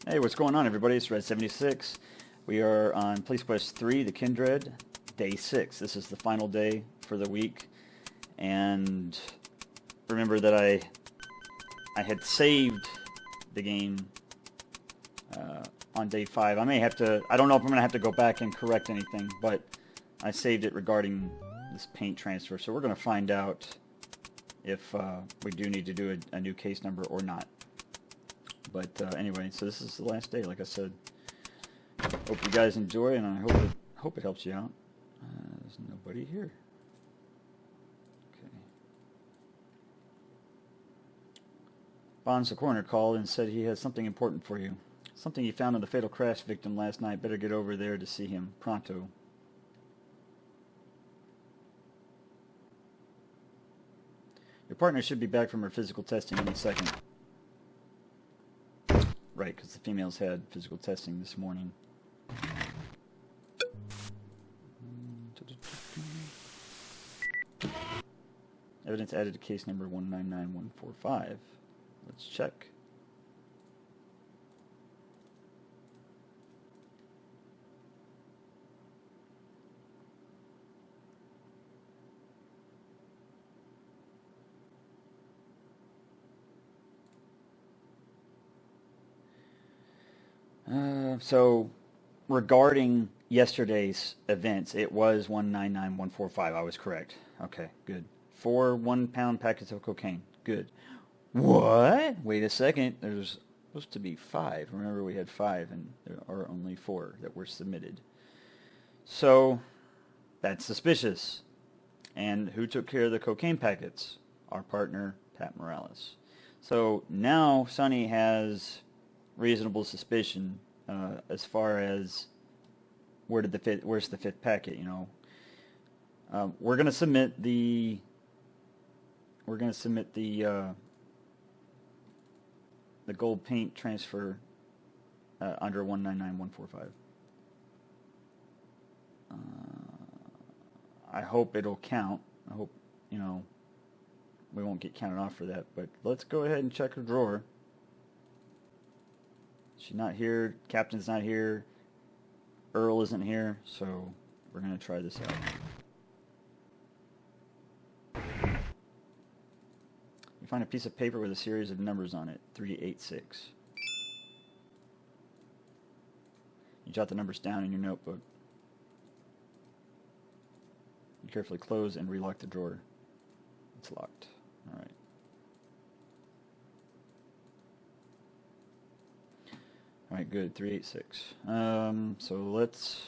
Hey, what's going on, everybody? It's Red76. We are on Police Quest 3, the Kindred, day 6. This is the final day for the week. And remember that I had saved the game on day 5. I may have to, I don't know if I'm going to have to go back and correct anything, but I saved it regarding this paint transfer. So we're going to find out if we do need to do a new case number or not. But anyway, so this is the last day, like I said. Hope you guys enjoy, and I hope it helps you out. There's nobody here. Okay. Bonds, the coroner, called and said he has something important for you. Something he found on the fatal crash victim last night. Better get over there to see him pronto. Your partner should be back from her physical testing any second. Right, because the females had physical testing this morning. Evidence added to case number 199145. Let's check. So, regarding yesterday's events, it was 199145. I was correct. Okay, good. 4 1-pound packets of cocaine. Good. What? Wait a second. There's supposed to be 5. Remember, we had 5, and there are only 4 that were submitted. So, that's suspicious. And who took care of the cocaine packets? Our partner, Pat Morales. So, now Sonny has reasonable suspicion as far as where's the 5th packet, you know. We're going to submit the gold paint transfer under 199145. I hope it'll count. I hope, you know, we won't get counted off for that, but let's go ahead and check her drawer. She's not here, Captain's not here, Earl isn't here, so we're going to try this out. You find a piece of paper with a series of numbers on it, 386. You jot the numbers down in your notebook. You carefully close and relock the drawer. It's locked. All right. Alright, good. 386. So let's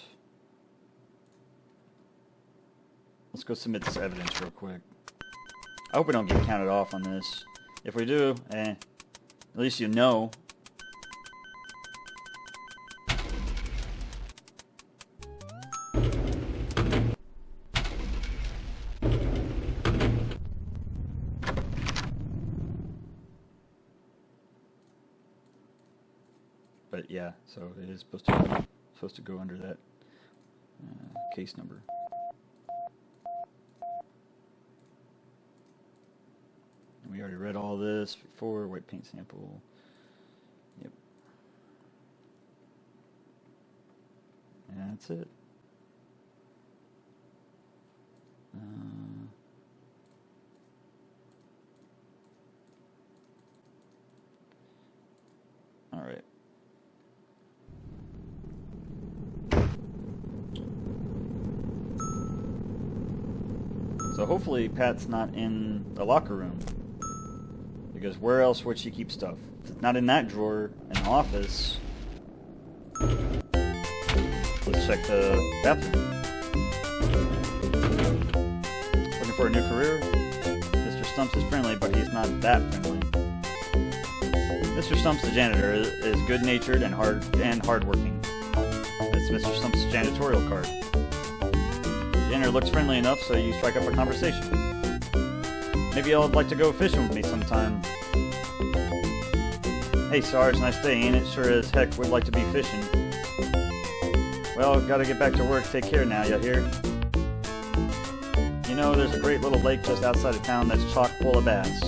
go submit this evidence real quick. I hope we don't get counted off on this. If we do, at least you know. But yeah, so it is supposed to go under that case number. And we already read all this before. White paint sample. Yep. And that's it. All right. So hopefully Pat's not in the locker room, because where else would she keep stuff? If it's not in that drawer in the office. Let's check the bathroom. Looking for a new career? Mr. Stumps is friendly, but he's not that friendly. Mr. Stumps, the janitor, is good-natured and hardworking. That's Mr. Stumps' janitorial card. Janitor looks friendly enough, so you strike up a conversation. Maybe y'all would like to go fishing with me sometime. Hey Sarge, nice day, ain't it? Sure as heck would like to be fishing. Well, gotta get back to work. Take care now, you hear? You know, there's a great little lake just outside of town that's chock full of bass.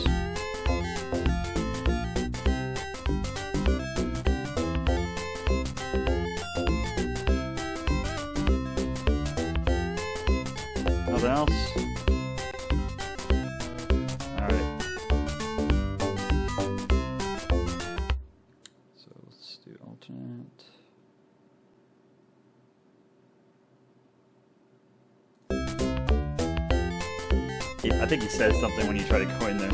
I think he says something when you try to go in there.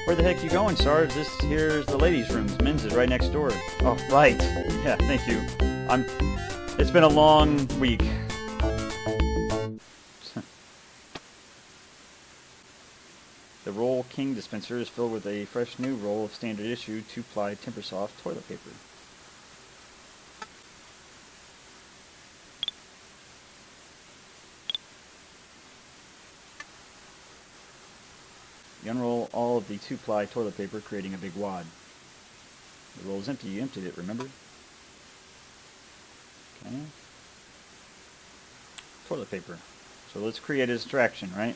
Where the heck you going, Sarge? This here's the ladies' rooms. Men's is right next door. Oh, right. Yeah, thank you. It's been a long week. The Roll King dispenser is filled with a fresh new roll of standard issue 2-ply Temper Soft toilet paper. You unroll all of the 2-ply toilet paper, creating a big wad. The roll is empty. You emptied it, remember? Okay. Toilet paper. So let's create a distraction, right?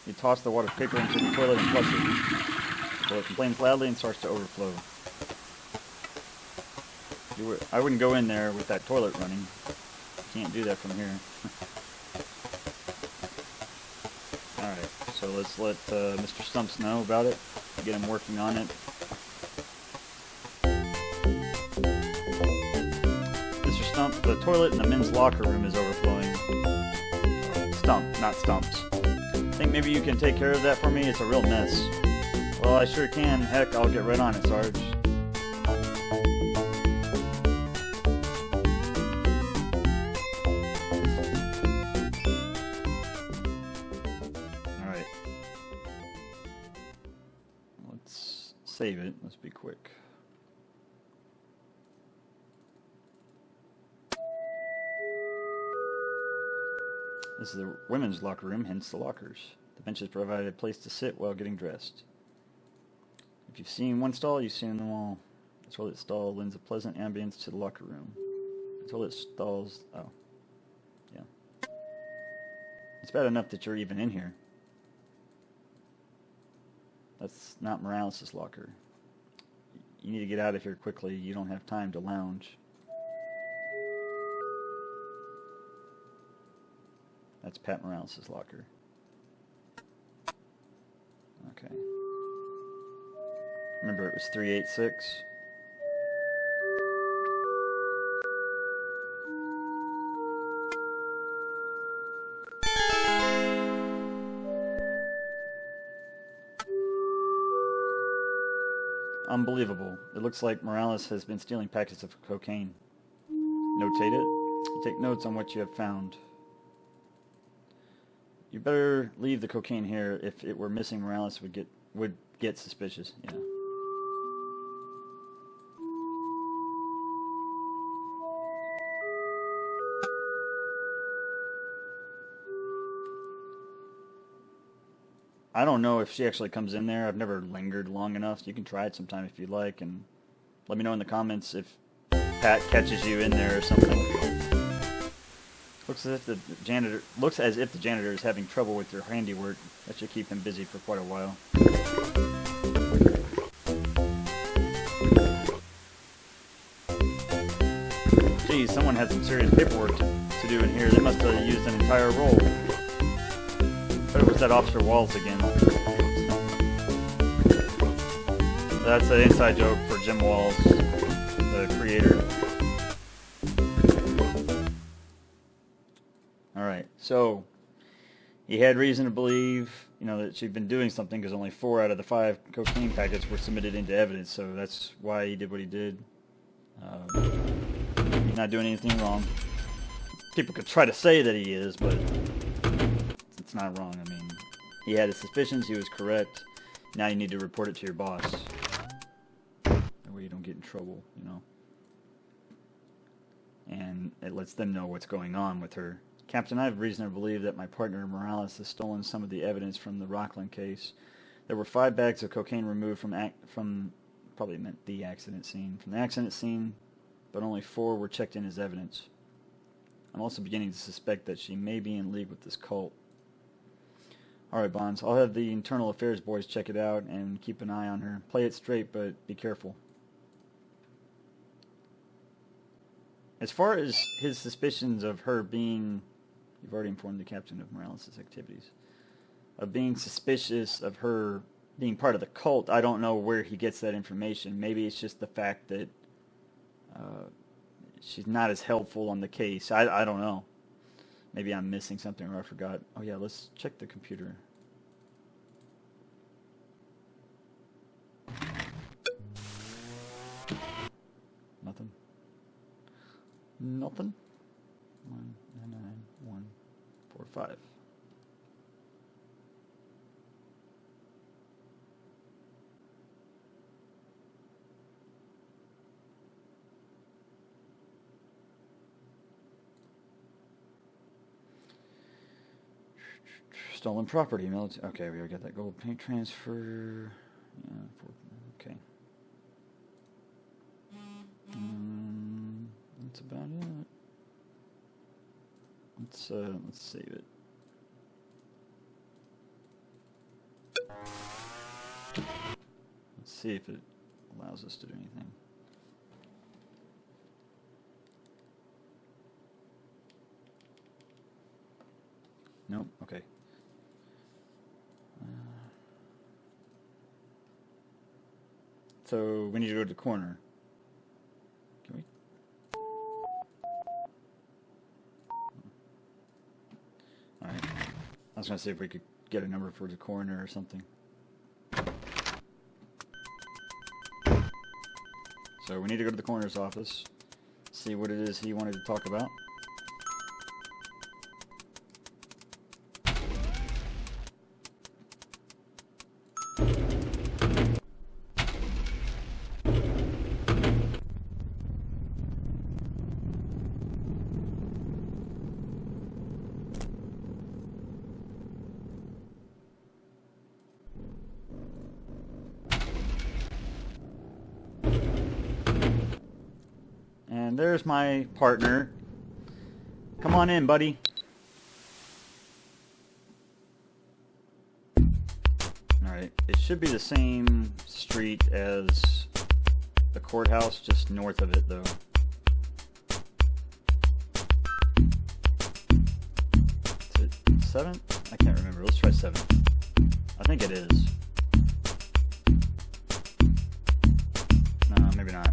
You toss the wad of paper into the toilet and flush it. The toilet complains loudly and starts to overflow. I wouldn't go in there with that toilet running. You can't do that from here. Alright, so let's let Mr. Stumps know about it. Get him working on it. Mr. Stump, the toilet in the men's locker room is overflowing. Stump, not Stumps. Think maybe you can take care of that for me? It's a real mess. Well, I sure can. Heck, I'll get right on it, Sarge. Alright. Let's save it. Let's be quick. This is the women's locker room, hence the lockers. The benches provided a place to sit while getting dressed. If you've seen one stall, you've seen them all. The toilet stall lends a pleasant ambience to the locker room. The toilet stalls... oh. Yeah. It's bad enough that you're even in here. That's not Morales' locker. You need to get out of here quickly. You don't have time to lounge. That's Pat Morales' locker. Okay. Remember, it was 386. Unbelievable. It looks like Morales has been stealing packets of cocaine. Notate it. You take notes on what you have found. You better leave the cocaine here. If it were missing, Morales would get suspicious. Yeah. I don't know if she actually comes in there. I've never lingered long enough. You can try it sometime if you like, and let me know in the comments if Pat catches you in there or something. Looks as if the janitor is having trouble with your handiwork. That should keep him busy for quite a while. Geez, someone had some serious paperwork to do in here. They must have used an entire roll. But it was that Officer Walls again. That's an inside joke for Jim Walls, the creator. Alright, so he had reason to believe, that she'd been doing something because only 4 out of the 5 cocaine packets were submitted into evidence, so that's why he did what he did. He's not doing anything wrong. People could try to say that he is, but it's not wrong. I mean, he had his suspicions, he was correct. Now you need to report it to your boss. That way you don't get in trouble, And it lets them know what's going on with her. Captain, I have reason to believe that my partner Morales has stolen some of the evidence from the Rocklin case. There were 5 bags of cocaine removed from probably meant the accident scene. From the accident scene, but only 4 were checked in as evidence. I'm also beginning to suspect that she may be in league with this cult. Alright, Bonds, I'll have the internal affairs boys check it out and keep an eye on her. Play it straight, but be careful. As far as his suspicions of her being... You've already informed the captain of Morales' activities. Of being suspicious of her being part of the cult, I don't know where he gets that information. Maybe it's just the fact that she's not as helpful on the case. I don't know. Maybe I'm missing something or I forgot. Oh yeah, let's check the computer. Nothing. Nothing. 199145. Stolen property. Okay, we already got that gold paint transfer. Yeah, okay. That's about it. Let's save it. Let's see if it allows us to do anything. Nope. Okay. So we need to go to the coroner. Can we? Alright. I was going to see if we could get a number for the coroner or something. So we need to go to the coroner's office, see what it is he wanted to talk about. And there's my partner. Come on in, buddy. Alright, it should be the same street as the courthouse, just north of it, though. Is it 7? I can't remember. Let's try 7. I think it is. No, maybe not.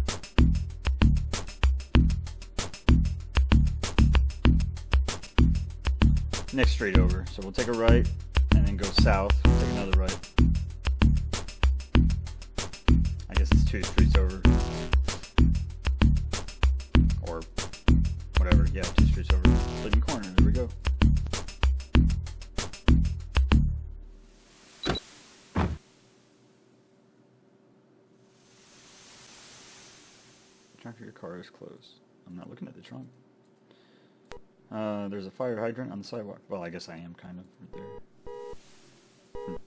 Next street over. So we'll take a right and then go south. We'll take another right. I guess it's 2 streets over. Or whatever. Yeah, 2 streets over. Lytton Corner. There we go. The trunk of your car is closed. I'm not looking at the trunk. There's a fire hydrant on the sidewalk. Well, I guess I am kind of right there.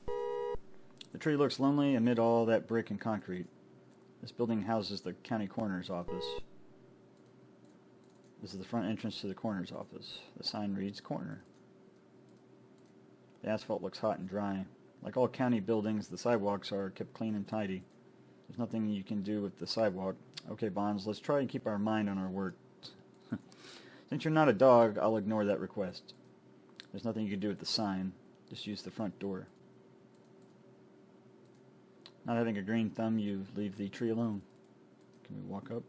The tree looks lonely amid all that brick and concrete. This building houses the county coroner's office. This is the front entrance to the coroner's office. The sign reads coroner. The asphalt looks hot and dry. Like all county buildings, the sidewalks are kept clean and tidy. There's nothing you can do with the sidewalk. Okay, Bonds, let's try and keep our mind on our work. Since you're not a dog, I'll ignore that request. There's nothing you can do with the sign. Just use the front door. Not having a green thumb, you leave the tree alone. Can we walk up?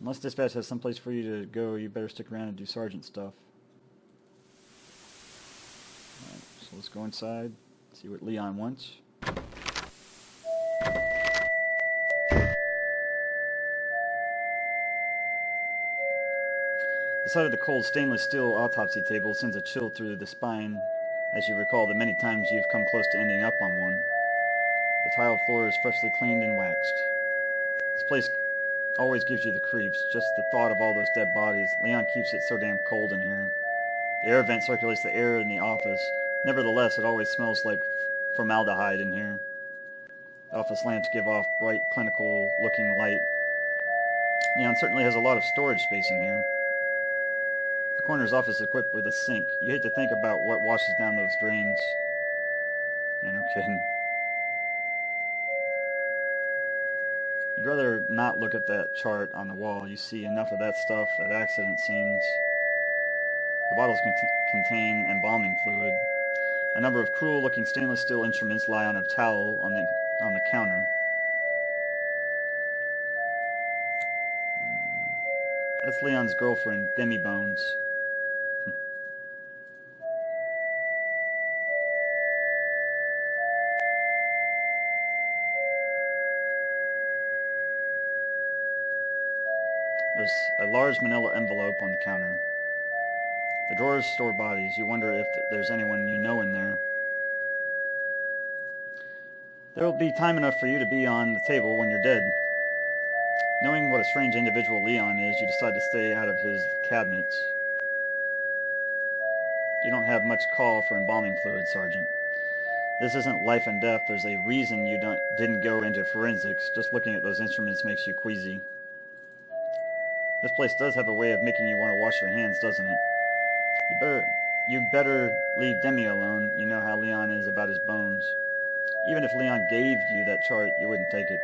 Unless dispatch has someplace for you to go, you better stick around and do sergeant stuff. Alright, so let's go inside, see what Leon wants. The sight of the cold stainless steel autopsy table sends a chill through the spine as you recall the many times you've come close to ending up on one. The tile floor is freshly cleaned and waxed. This place always gives you the creeps, just the thought of all those dead bodies. Leon keeps it so damn cold in here. The air vent circulates the air in the office. Nevertheless, it always smells like formaldehyde in here. The office lamps give off bright, clinical-looking light. Leon certainly has a lot of storage space in here. The coroner's office is equipped with a sink. You hate to think about what washes down those drains. Yeah, no kidding. You'd rather not look at that chart on the wall. You see enough of that stuff at accident scenes. The bottles contain embalming fluid. A number of cruel-looking stainless steel instruments lie on a towel on the counter. That's Leon's girlfriend, Demi Bones. There's a large manila envelope on the counter. The drawers store bodies. You wonder if there's anyone you know in there. There will be time enough for you to be on the table when you're dead. Knowing what a strange individual Leon is, you decide to stay out of his cabinets. You don't have much call for embalming fluid, Sergeant. This isn't life and death. There's a reason you didn't go into forensics. Just looking at those instruments makes you queasy. This place does have a way of making you want to wash your hands, doesn't it? You better leave Demi alone. You know how Leon is about his bones. Even if Leon gave you that chart, you wouldn't take it.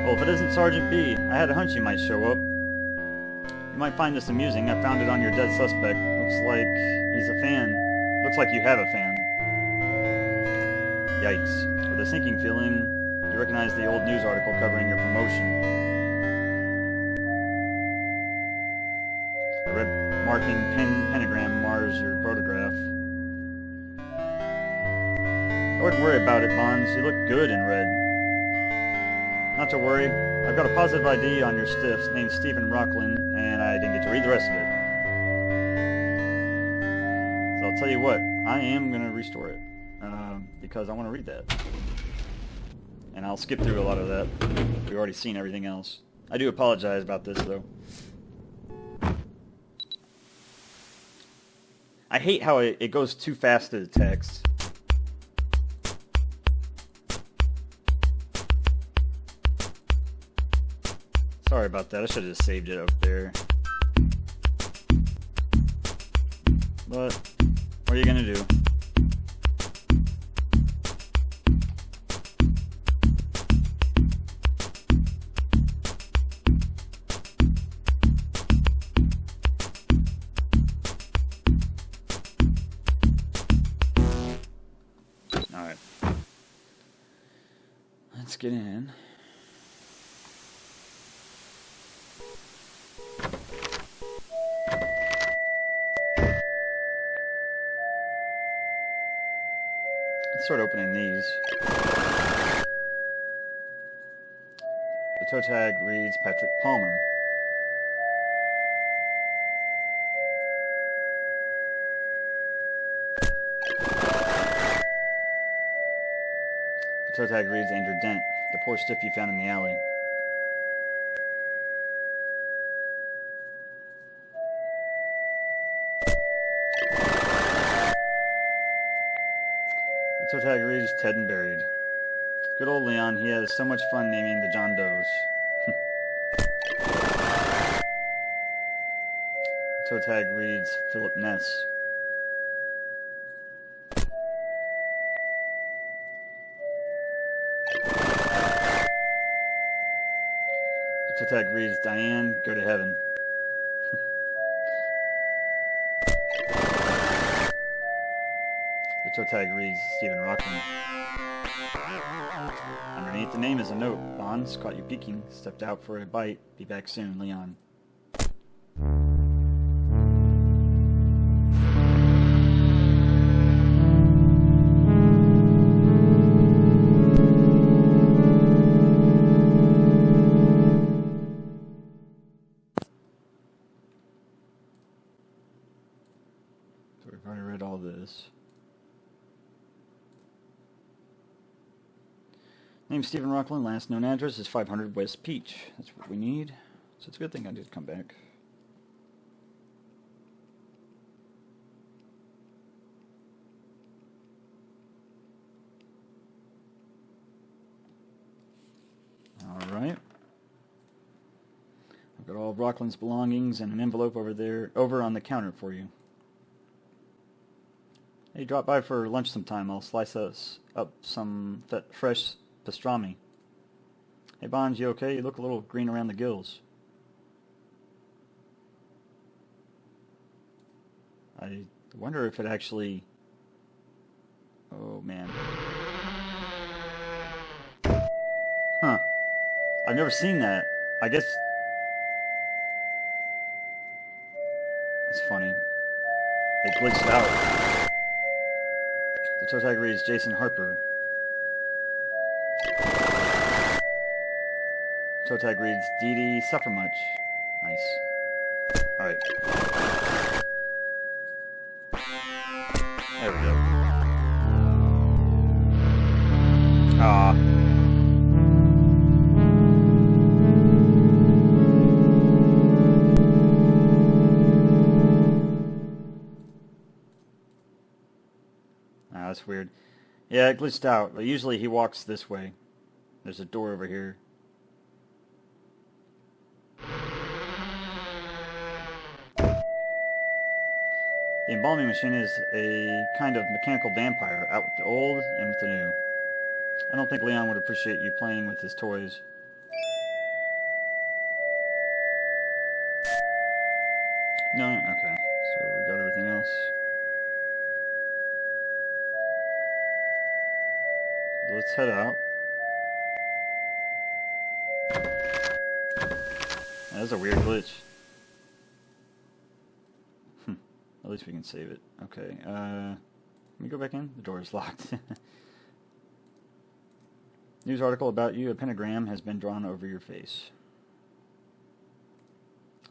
Well, if it isn't Sergeant B, I had a hunch you might show up. You might find this amusing. I found it on your dead suspect. Looks like he's a fan. Looks like you have a fan. Yikes. With a sinking feeling, you recognize the old news article covering your promotion. The red marking pentagram mars your photograph. I wouldn't worry about it, Bonds. You look good in red. Not to worry. I've got a positive ID on your stiffs named Steven Rocklin, and I didn't get to read the rest of it. So I'll tell you what, I am going to restore it, because I want to read that. And I'll skip through a lot of that. We've already seen everything else. I do apologize about this, though. I hate how it goes too fast to the text. Sorry about that, I should have just saved it up there. But, what are you gonna do? Alright. Let's get in. Start opening these. The toe tag reads Patrick Palmer. The toe tag reads Andrew Dent, the poor stiff you found in the alley. The toe tag reads Ted and Buried. Good old Leon, he has so much fun naming the John Does. The toe tag reads Philip Ness. The toe tag reads Diane, go to heaven. The toe tag reads Steven Rocklin. Underneath the name is a note. Bonds, caught you peeking. Stepped out for a bite. Be back soon, Leon. So we've already read all this. Name Steven Rocklin, last known address is 500 West Peach. That's what we need. So it's a good thing I did come back. Alright. I've got all of Rocklin's belongings and an envelope over on the counter for you. Hey, drop by for lunch sometime. I'll slice us up some fresh pastrami. Hey, Bonds, you okay? You look a little green around the gills. I wonder if it actually... Oh, man. Huh. I've never seen that. I guess... That's funny. It glitched out. The toe tag reads Jason Harper. Toe tag reads Dee Dee Suffer Much. Nice. Alright. There we go. Ah. That's weird. Yeah, it glitched out. Usually he walks this way. There's a door over here. The embalming machine is a kind of mechanical vampire, out with the old and with the new. I don't think Leon would appreciate you playing with his toys. No? Okay. So we got everything else. Let's head out. That's a weird glitch. At least we can save it. Okay, let me go back in. The door is locked. News article about you. A pentagram has been drawn over your face.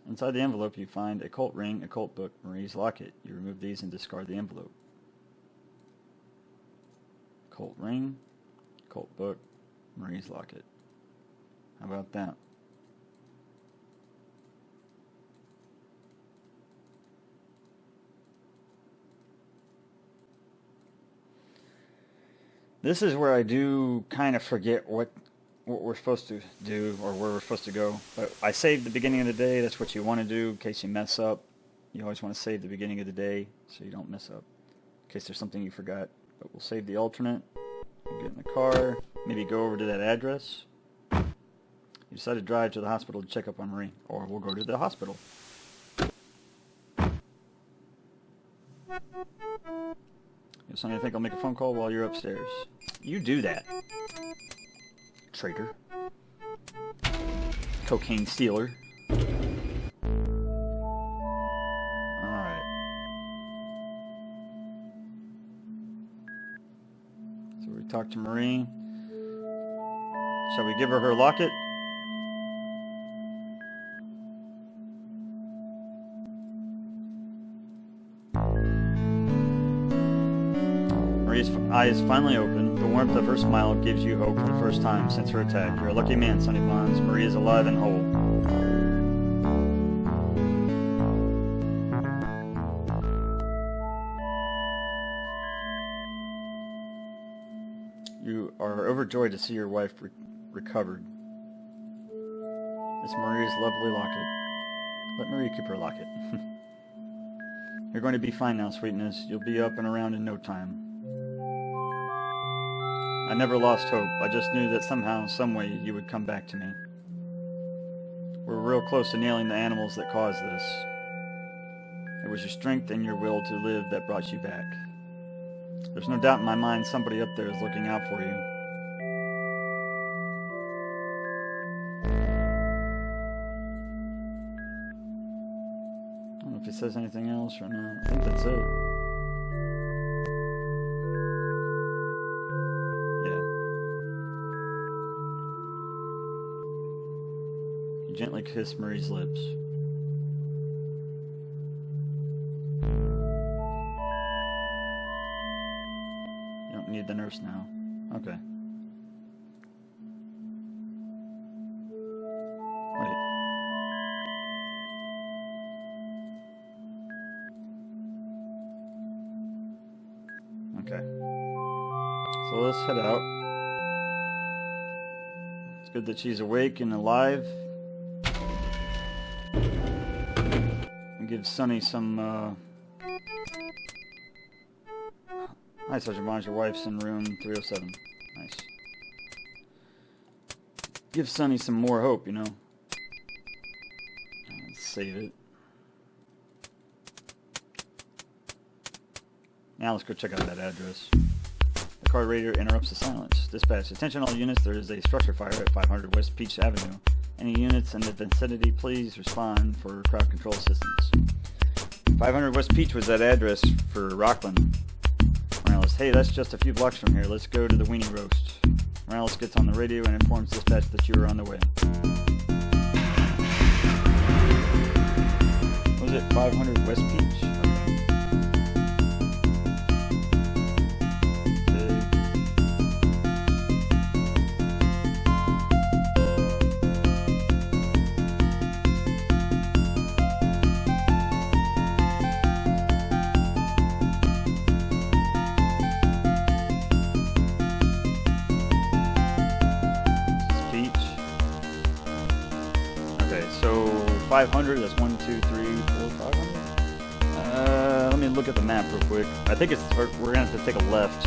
Inside the envelope you find a cult ring, a cult book, Marie's locket. You remove these and discard the envelope. Cult ring, cult book, Marie's locket. How about that? This is where I do kind of forget what we're supposed to do or where we're supposed to go. But I saved the beginning of the day. That's what you want to do in case you mess up. You always want to save the beginning of the day so you don't mess up. In case there's something you forgot. But we'll save the alternate. We'll get in the car. Maybe go over to that address. You decide to drive to the hospital to check up on Marie. Or we'll go to the hospital. So I think I'll make a phone call while you're upstairs. You do that. Traitor. Cocaine stealer. Alright. So we talk to Marie. Shall we give her her locket? Marie's eyes finally open. The warmth of her smile gives you hope for the first time since her attack. You're a lucky man, Sonny Bonds. Marie is alive and whole. You are overjoyed to see your wife recovered. It's Marie's lovely locket. Let Marie keep her locket. You're going to be fine now, sweetness. You'll be up and around in no time. I never lost hope. I just knew that somehow, someway, you would come back to me. We're real close to nailing the animals that caused this. It was your strength and your will to live that brought you back. There's no doubt in my mind somebody up there is looking out for you. I don't know if he says anything else or not. I think that's it. Gently kiss Marie's lips. You don't need the nurse now. Okay. Wait. Okay. So let's head out. It's good that she's awake and alive. Give Sonny some, I Hi, Sergeant Bonds. Your wife's in room 307. Nice. Give Sonny some more hope, you know. Let's save it. Now let's go check out that address. The car radio interrupts the silence. Dispatch, attention all units, there is a structure fire at 500 West Peach Avenue. Any units in the vicinity, please respond for crowd control assistance. 500 West Peach was that address for Rocklin. Morales, hey, that's just a few blocks from here. Let's go to the weenie roast. Morales gets on the radio and informs dispatch that you are on the way. Was it 500 West Peach? Okay, so 500, that's 1, 2, 3, 4, 500. Let me look at the map real quick. I think it's, we're going to have to take a left.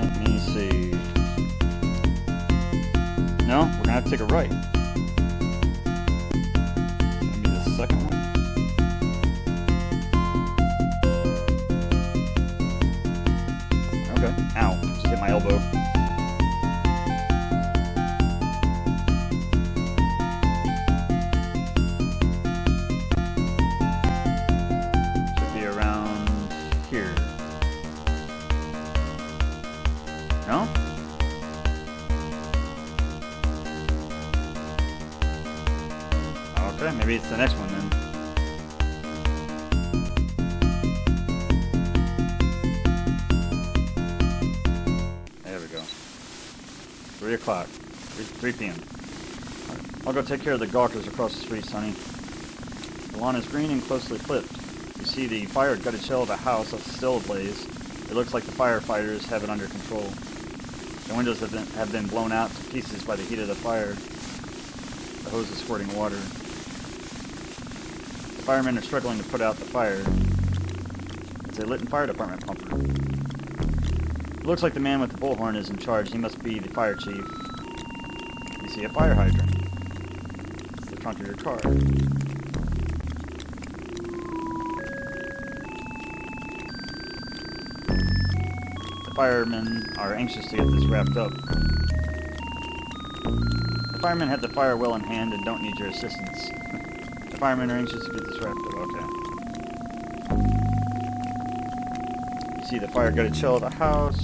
Let me see. No, we're going to have to take a right. Maybe the second one. Okay. Ow. Just hit my elbow. Should be around here. No? Okay, maybe it's the next one then. There we go. 3 o'clock. 3 p.m. I'll go take care of the gawkers across the street, Sonny. The lawn is green and closely clipped. You see the fire gutted shell of a house that's still ablaze. It looks like the firefighters have it under control. The windows have been blown out to pieces by the heat of the fire. The hose is squirting water. The firemen are struggling to put out the fire. It's a Lytton Fire Department pumper. It looks like the man with the bullhorn is in charge. He must be the fire chief. You see a fire hydrant. It's the trunk of your car. The firemen are anxious to get this wrapped up. The firemen have the fire well in hand and don't need your assistance. The firemen are anxious to get this wrapped up. Okay. You see the fire gutted shell of the house.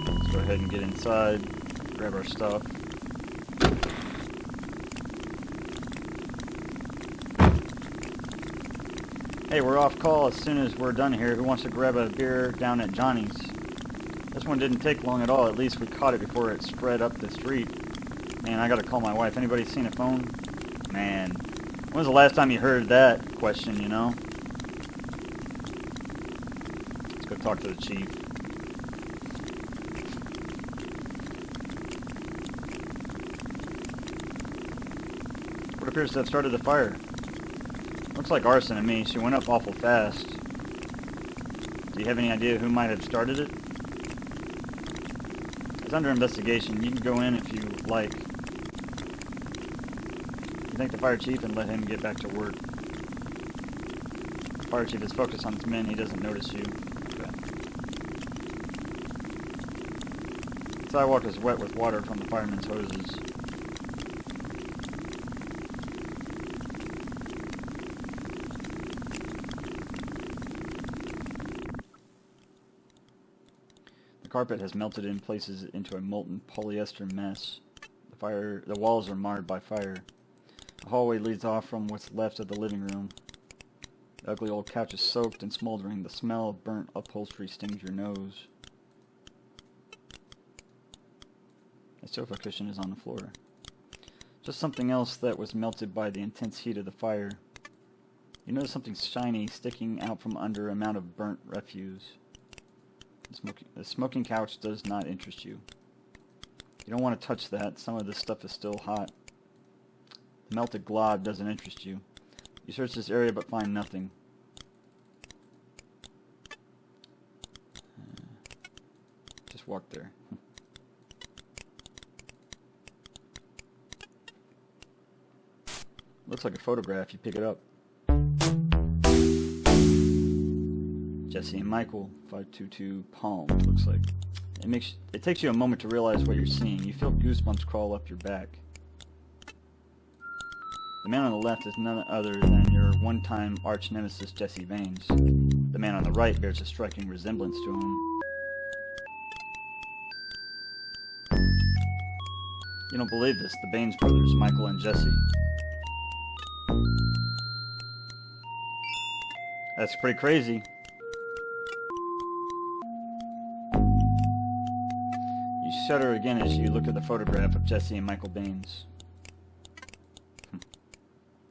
Let's go ahead and get inside, grab our stuff. Hey, we're off call as soon as we're done here. Who wants to grab a beer down at Johnny's? This one didn't take long at all. At least we caught it before it spread up the street. Man, I gotta call my wife. Anybody seen a phone? Man, when was the last time you heard that question, you know? Let's go talk to the chief. What appears to have started the fire? Looks like arson to me. She went up awful fast. Do you have any idea who might have started it? It's under investigation. You can go in if you like. You thank the fire chief and let him get back to work. The fire chief is focused on his men. He doesn't notice you. Okay. The sidewalk is wet with water from the firemen's hoses. The carpet has melted in places into a molten polyester mess. The walls are marred by fire. The hallway leads off from what's left of the living room. The ugly old couch is soaked and smoldering. The smell of burnt upholstery stings your nose. A sofa cushion is on the floor. Just something else that was melted by the intense heat of the fire. You notice something shiny sticking out from under a mound of burnt refuse. The smoking couch does not interest you. You don't want to touch that. Some of this stuff is still hot. The melted glob doesn't interest you. You search this area but find nothing. Just walk there. Looks like a photograph. You pick it up. Jesse and Michael, 522 Palm, looks like. It takes you a moment to realize what you're seeing. You feel goosebumps crawl up your back. The man on the left is none other than your one-time arch nemesis, Jesse Bains. The man on the right bears a striking resemblance to him. You don't believe this. The Bains brothers, Michael and Jesse. That's pretty crazy. You shudder again as you look at the photograph of Jesse and Michael Bains.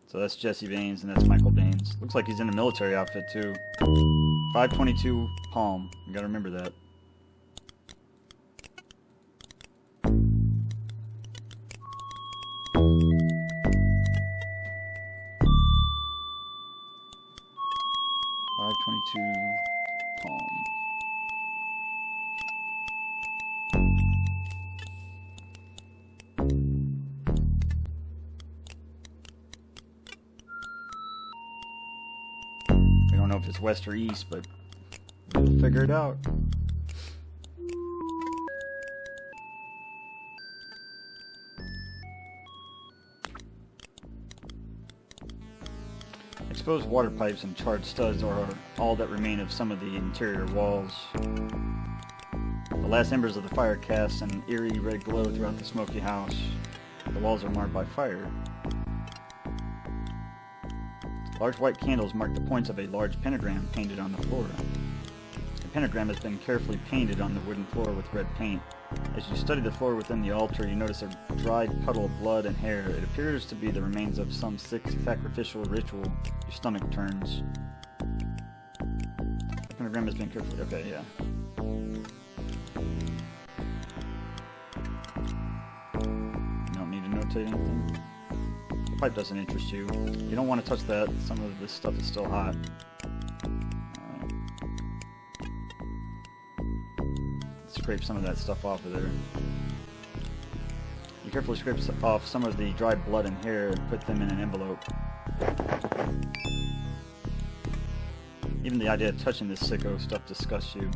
So that's Jesse Bains and that's Michael Bains. Looks like he's in a military outfit too. 522 Palm. You gotta remember that. Palm. We don't know if it's west or east, but we'll figure it out. Exposed water pipes and charred studs are all that remain of some of the interior walls. The last embers of the fire cast an eerie red glow throughout the smoky house. The walls are marked by fire. Large white candles mark the points of a large pentagram painted on the floor. The pentagram has been carefully painted on the wooden floor with red paint. As you study the floor within the altar, you notice a dried puddle of blood and hair. It appears to be the remains of some sick sacrificial ritual. Your stomach turns. The pentagram has been carefully... Okay, yeah. You don't need to notate anything. The pipe doesn't interest you. You don't want to touch that. Some of this stuff is still hot. Scrape some of that stuff off of there. You carefully scrape off some of the dried blood and hair and put them in an envelope. Even the idea of touching this sicko stuff disgusts you.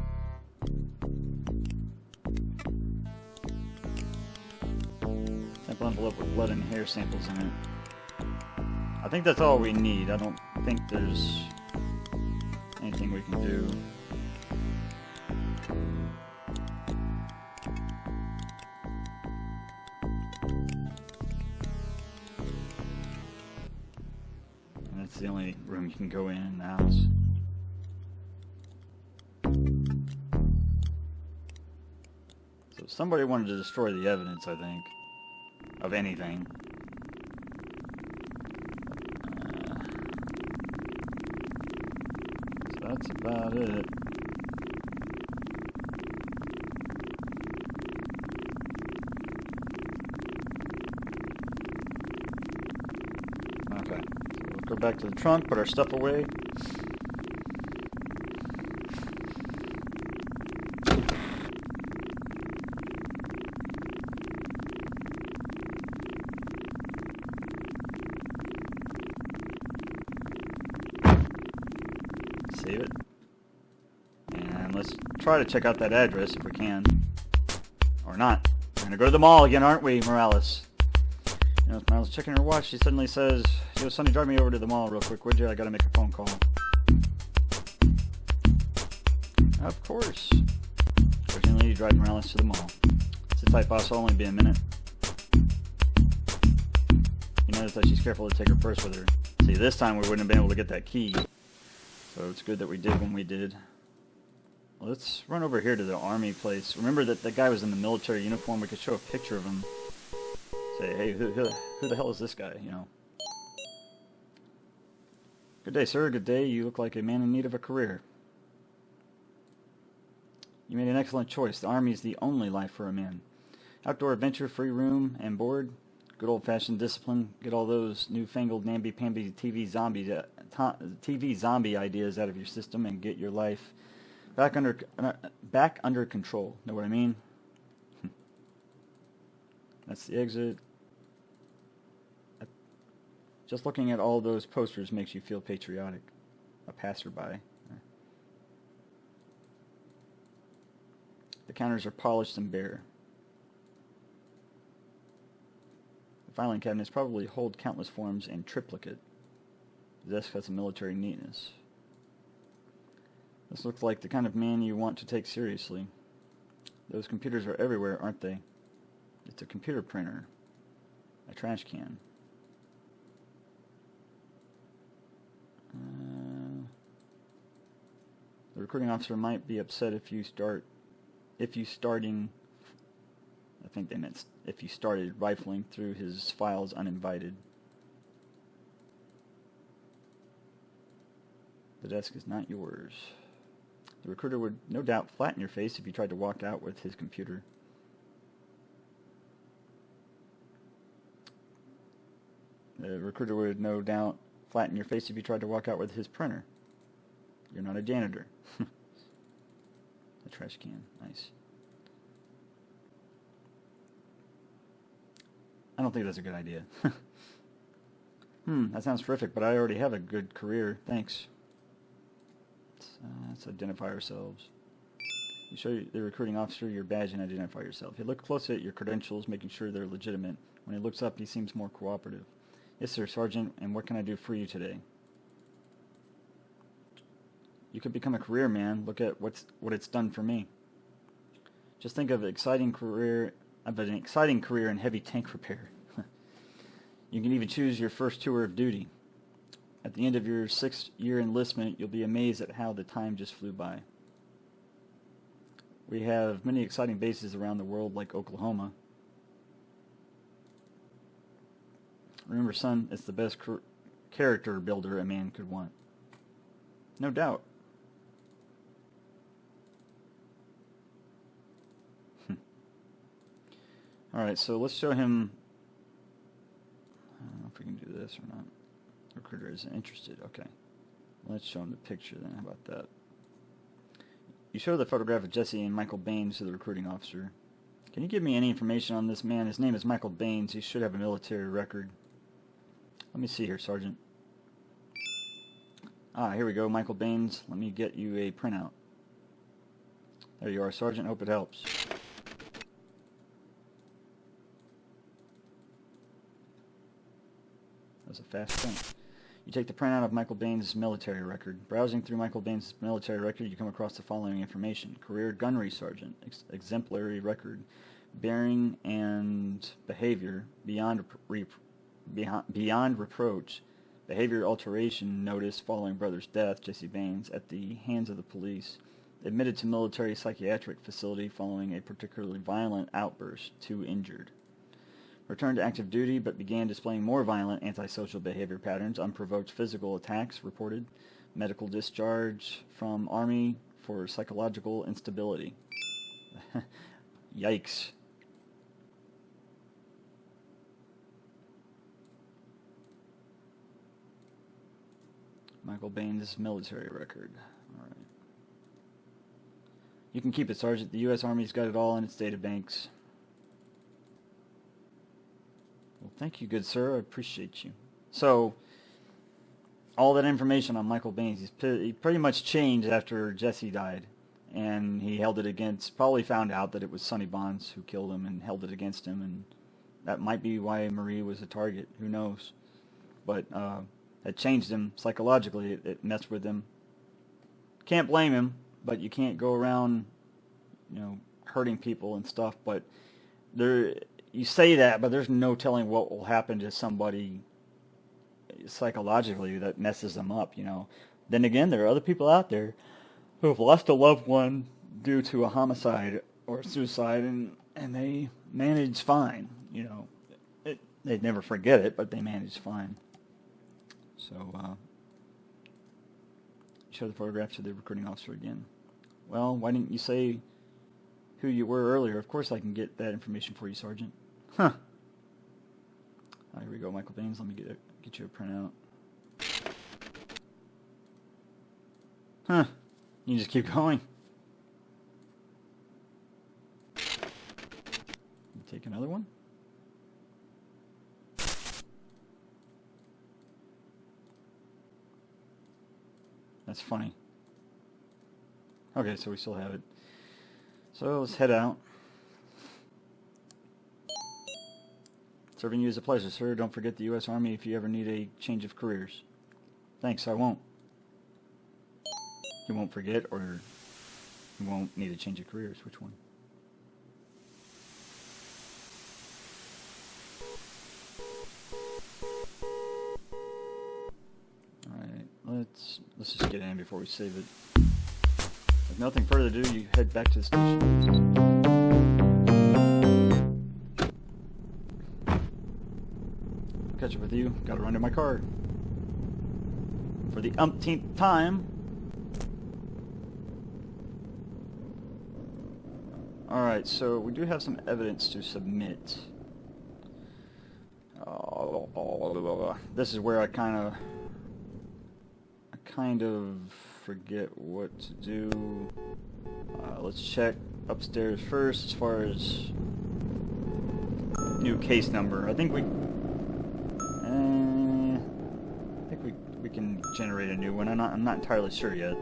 Sample envelope with blood and hair samples in it. I think that's all we need. I don't think there's anything we can do. It's the only room you can go in the house. So somebody wanted to destroy the evidence, I think, of anything. So that's about it. Okay. Go back to the trunk, put our stuff away. Save it. And let's try to check out that address if we can. Or not. We're going to go to the mall again, aren't we, Morales? You know, Morales checking her watch. She suddenly says, "Yo, Sonny, drive me over to the mall real quick, would you? I gotta make a phone call." Of course. Fortunately, you drive Morales to the mall. Sit tight, boss. I'll only be a minute. You notice that she's careful to take her purse with her. See, this time we wouldn't have been able to get that key. So it's good that we did when we did. Well, let's run over here to the army place. Remember that the guy was in the military uniform. We could show a picture of him. Say, hey, who the hell is this guy, you know? Good day, sir. Good day. You look like a man in need of a career. You made an excellent choice. The Army is the only life for a man. Outdoor adventure, free room, and board. Good old-fashioned discipline. Get all those newfangled namby-pamby TV zombie ideas out of your system and get your life back under control. Know what I mean? That's the exit. Just looking at all those posters makes you feel patriotic. A passerby. The counters are polished and bare. The filing cabinets probably hold countless forms in triplicate. The desk has a military neatness. This looks like the kind of man you want to take seriously. Those computers are everywhere, aren't they? It's a computer printer. A trash can. The recruiting officer might be upset if you started rifling through his files uninvited. The desk is not yours. The recruiter would no doubt flatten your face if you tried to walk out with his computer. The recruiter would no doubt flatten your face if you tried to walk out with his printer. You're not a janitor. A trash can. Nice. I don't think that's a good idea. That sounds terrific, but I already have a good career. Thanks. Let's identify ourselves. You show the recruiting officer your badge and identify yourself. He looks closely at your credentials, making sure they're legitimate. When he looks up, he seems more cooperative. Yes, sir, Sergeant, and what can I do for you today? You could become a career man. Look at what it's done for me. Just think of an exciting career in heavy tank repair. You can even choose your first tour of duty. At the end of your 6-year enlistment, you'll be amazed at how the time just flew by. We have many exciting bases around the world, like Oklahoma. Remember, son, it's the best character builder a man could want. No doubt. Alright, so let's show him... I don't know if we can do this or not. Recruiter isn't interested. Okay. Let's show him the picture then. How about that? You show the photograph of Jesse and Michael Bains to the recruiting officer. Can you give me any information on this man? His name is Michael Bains. He should have a military record. Let me see here, Sergeant. Here we go, Michael Bains. Let me get you a printout. There you are, Sergeant. Hope it helps. That was a fast print. You take the printout of Michael Bains' military record. Browsing through Michael Bains' military record, you come across the following information. Career gunnery sergeant, exemplary record, bearing and behavior beyond reproach, behavior alteration notice following brother's death, Jesse Bains, at the hands of the police, admitted to military psychiatric facility following a particularly violent outburst, 2 injured. Returned to active duty, but began displaying more violent antisocial behavior patterns, unprovoked physical attacks reported, medical discharge from Army for psychological instability. Yikes. Michael Bains' military record. All right. You can keep it, Sergeant. The U.S. Army's got it all in its databanks. Well, thank you, good sir. I appreciate you. So, all that information on Michael Bains, he pretty much changed after Jesse died. And he held it against, probably found out that it was Sonny Bonds who killed him and held it against him. And that might be why Marie was a target. Who knows? But it changed him psychologically. It messed with him. Can't blame him, but you can't go around, hurting people and stuff. But you say that, but there's no telling what will happen to somebody psychologically that messes them up, Then again, there are other people out there who have lost a loved one due to a homicide or suicide, and they manage fine, They'd never forget it, but they manage fine. So, show the photograph to the recruiting officer again. Well, why didn't you say who you were earlier. Of course I can get that information for you, Sergeant. Huh. Here we go, Michael Bains. Let me get you a printout. Huh. You just keep going. Take another one. That's funny. Okay, so we still have it. So let's head out. Serving you is a pleasure, sir. Don't forget the U.S. Army if you ever need a change of careers. Thanks, I won't. You won't forget, or you won't need a change of careers. Which one? Alright, let's just get in before we save it. With nothing further ado, you head back to the station. Catch up with you. Gotta run to my car. For the umpteenth time. Alright, so we do have some evidence to submit. This is where I kind of forget what to do. Let's check upstairs first as far as new case number. I think we can generate a new one. I'm not entirely sure yet.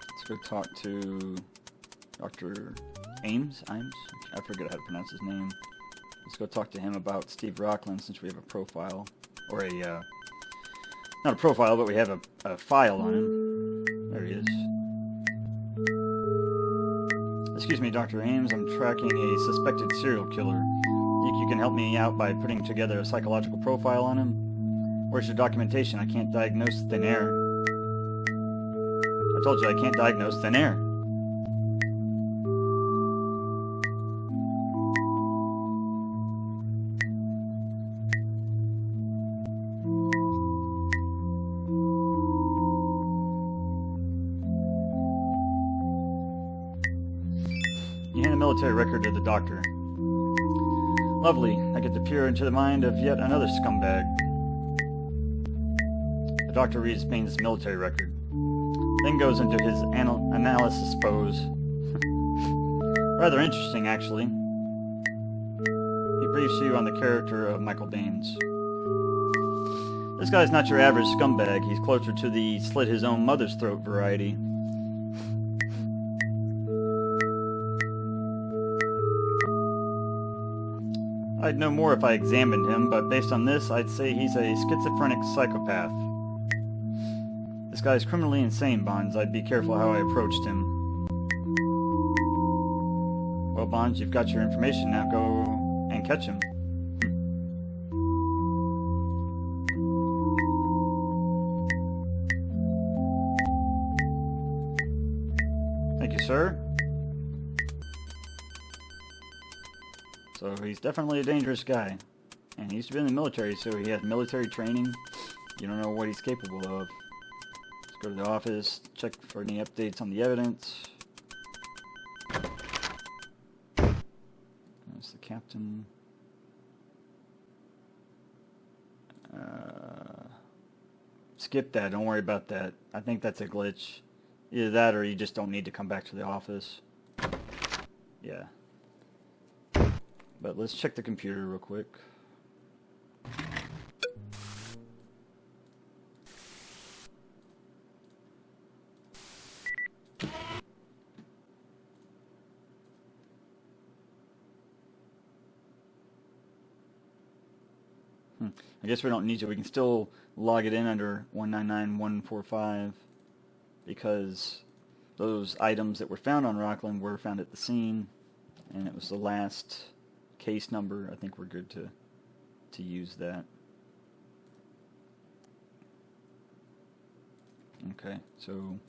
Let's go talk to Dr. Ames? I forget how to pronounce his name. Let's go talk to him about Steve Rocklin, since we have a profile. Or a, not a profile, but we have a file on him. There he is. Excuse me, Dr. Ames, I'm tracking a suspected serial killer. Think you can help me out by putting together a psychological profile on him? Where's your documentation? I can't diagnose thin air. I told you I can't diagnose thin air. You hand the military record to the doctor. Lovely. I get to peer into the mind of yet another scumbag. The doctor reads Bains' military record, then goes into his analysis pose. Rather interesting, actually. He briefs you on the character of Michael Bains. This guy's not your average scumbag. He's closer to the slit-his-own-mother's-throat variety. I'd know more if I examined him, but based on this, I'd say he's a schizophrenic psychopath. This guy's criminally insane, Bonds. I'd be careful how I approached him. Well, Bonds, you've got your information. Now go and catch him. Thank you, sir. So he's definitely a dangerous guy. And he used to be in the military, so he has military training. You don't know what he's capable of. Let's go to the office, check for any updates on the evidence. That's the captain. Skip that, don't worry about that. I think that's a glitch. Either that or you just don't need to come back to the office. Yeah. But let's check the computer real quick. I guess we don't need to. We can still log it in under 199145 because those items that were found on Rocklin were found at the scene, and it was the last case number. I think we're good to use that. Okay, so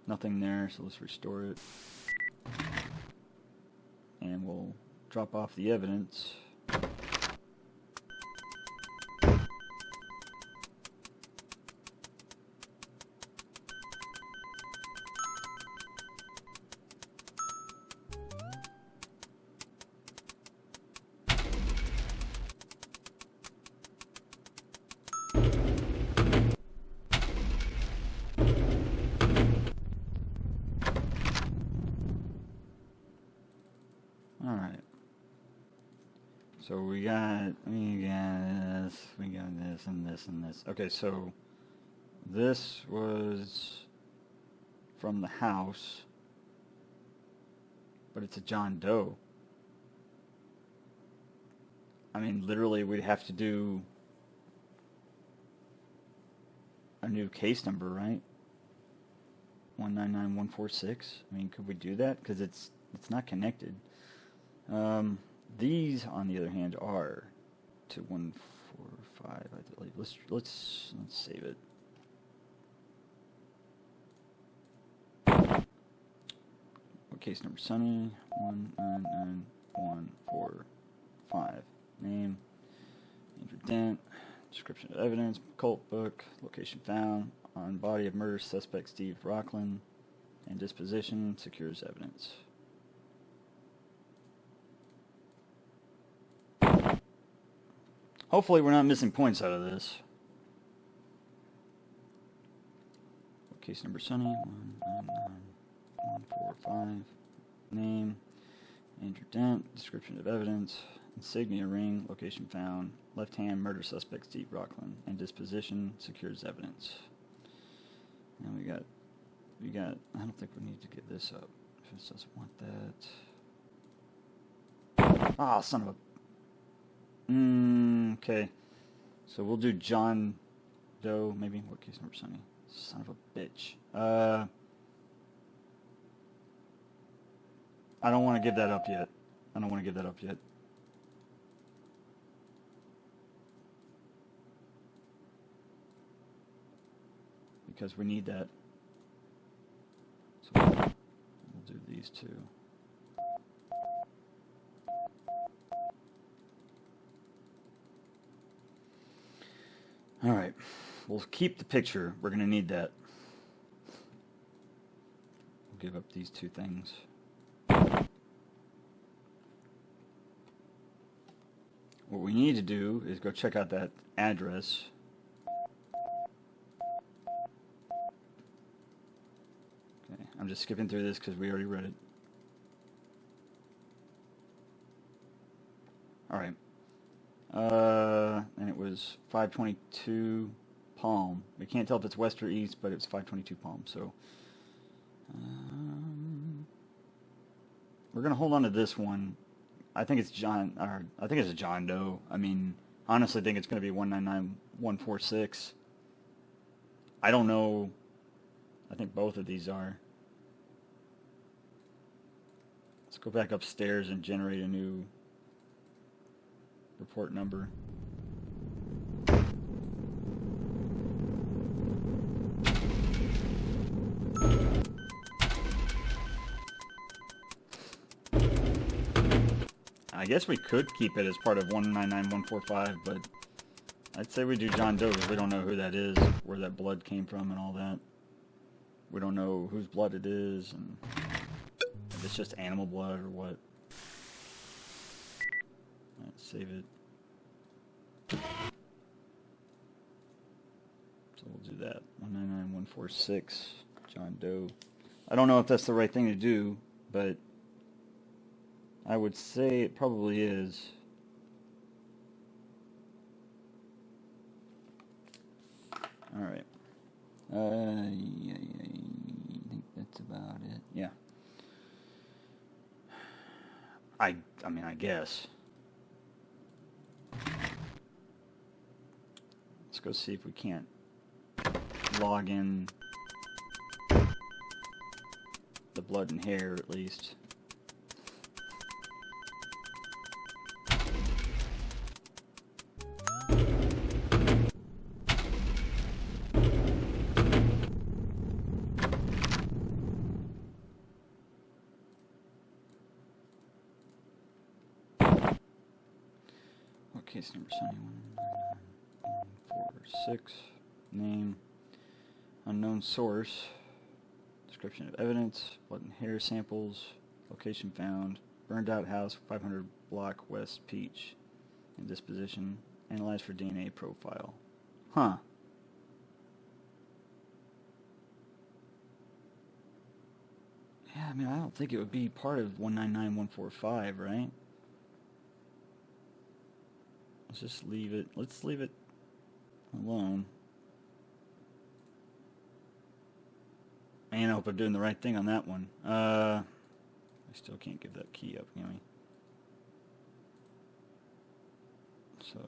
nothing there, so let's restore it. And we'll drop off the evidence. So we got this, and this, and this. Okay, so this was from the house, but it's a John Doe. I mean, literally, we'd have to do a new case number, right? 199146. I mean, could we do that? Because it's not connected. These, on the other hand, are to 145. I believe. Let's save it. What case number? Sunny 199145. Name, dent, description of evidence, cult book, location found, on body of murder suspect Steve Rocklin, and disposition secures evidence. Hopefully we're not missing points out of this. Case number Sunny 199145. Name, Andrew Dent, description of evidence, insignia ring, location found, left hand murder suspect Steve Rocklin, and disposition secures evidence. And we got. I don't think we need to get this up. If this doesn't want that. Ah, son of a. Okay. So we'll do John Doe, maybe. What case number, Sunny? Son of a bitch. I don't want to give that up yet. Because we need that. So we'll do these two. All right. We'll keep the picture. We're going to need that. We'll give up these two things. What we need to do is go check out that address. Okay, I'm just skipping through this because we already read it. All right. And it was 522 Palm. We can't tell if it's west or east, but it's 522 Palm. So we're gonna hold on to this one. I think it's I think it's a John Doe. I mean, honestly, think it's gonna be 199146. I don't know. I think both of these are. Let's go back upstairs and generate a new report number. I guess we could keep it as part of 199145, but I'd say we do John Doe because we don't know who that is, where that blood came from and all that. We don't know whose blood it is, and if it's just animal blood or what. Let's save it. So we'll do that. 199146, John Doe. I don't know if that's the right thing to do, but I would say it probably is. All right. Yeah, I think that's about it. Yeah. I mean, I guess. Let's go see if we can't log in the blood and hair at least. Case number 7199146. Name, unknown source, description of evidence, blood and hair samples, location found, burned out house, 500 block West Peach, and disposition, analyzed for DNA profile. Huh. Yeah, I mean, I don't think it would be part of 199145, right? Let's just leave it. Let's leave it alone. Man, I hope I'm doing the right thing on that one. I still can't give that key up, can we? So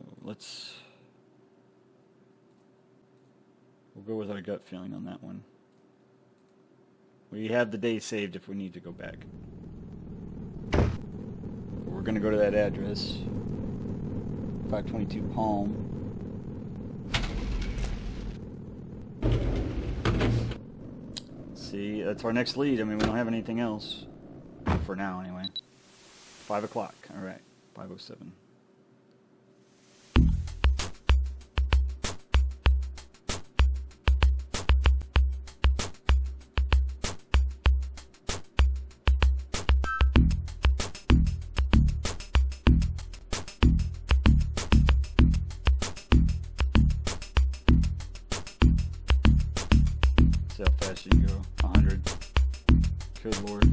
we'll go with our gut feeling on that one. We have the day saved if we need to go back. We're going to go to that address. 522 Palm. See, that's our next lead. I mean, we don't have anything else. For now, anyway. 5 o'clock. All right. 5:07. See how fast you can go. 100. Good Lord.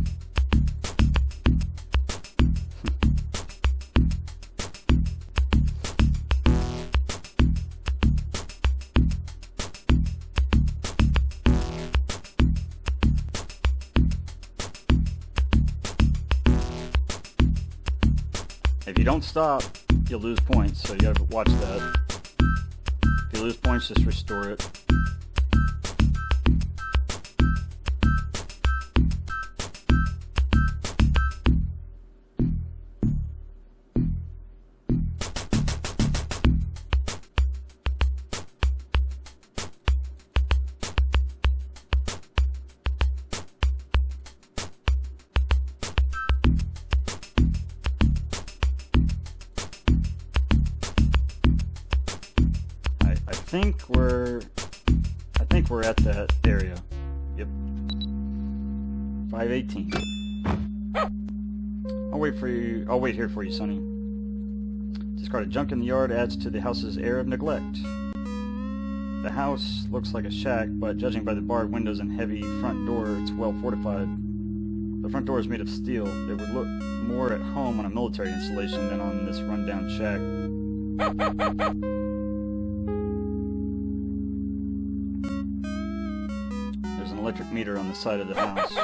If you don't stop, you'll lose points, so you gotta watch that. If you lose points, just restore it. I think we're at that area. Yep. 518. I'll wait for you. I'll wait here for you, Sonny. Discarded junk in the yard adds to the house's air of neglect. The house looks like a shack, but judging by the barred windows and heavy front door, it's well fortified. The front door is made of steel. It would look more at home on a military installation than on this rundown shack. Electric meter on the side of the house.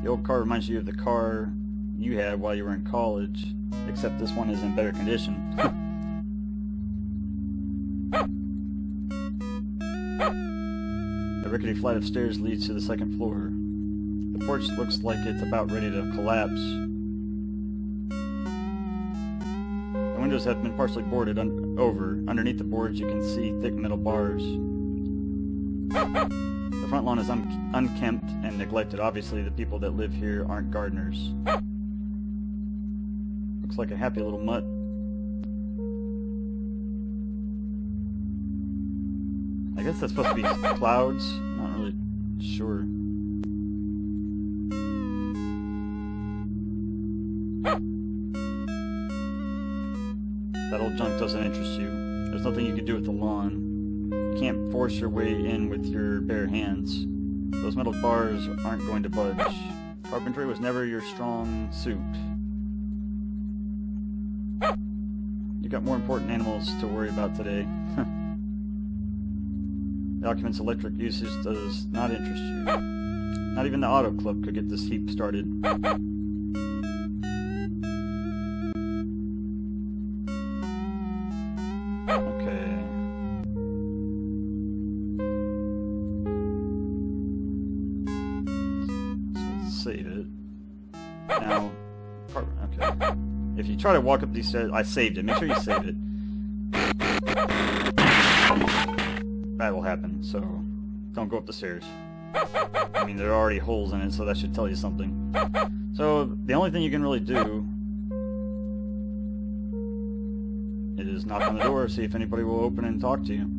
The old car reminds you of the car you had while you were in college, except this one is in better condition. The rickety flight of stairs leads to the second floor. The porch looks like it's about ready to collapse. The windows have been partially boarded over. Underneath the boards you can see thick metal bars. The front lawn is unkempt and neglected. Obviously, the people that live here aren't gardeners. Looks like a happy little mutt. I guess that's supposed to be clouds. I'm not really sure. That old junk doesn't interest you. There's nothing you can do with the lawn. You can't force your way in with your bare hands. Those metal bars aren't going to budge. Carpentry was never your strong suit. You got more important animals to worry about today. The occupant's electric usage does not interest you. Not even the auto club could get this heap started. Okay. Save it. Now, okay. If you try to walk up these stairs, I saved it. Make sure you save it. That will happen, so don't go up the stairs. I mean, there are already holes in it, so that should tell you something. So, the only thing you can really do is knock on the door, see if anybody will open and talk to you.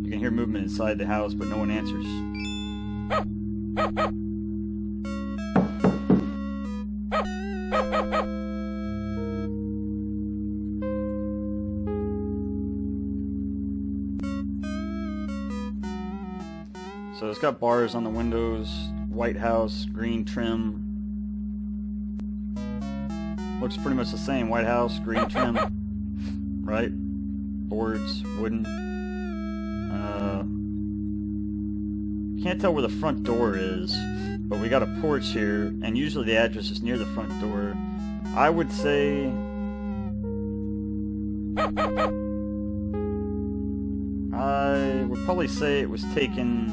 You can hear movement inside the house, but no one answers. So it's got bars on the windows, white house, green trim. looks pretty much the same. White house, green trim, right? Boards, wooden. Can't tell where the front door is, but we got a porch here, and usually the address is near the front door. I would say... I would probably say it was taken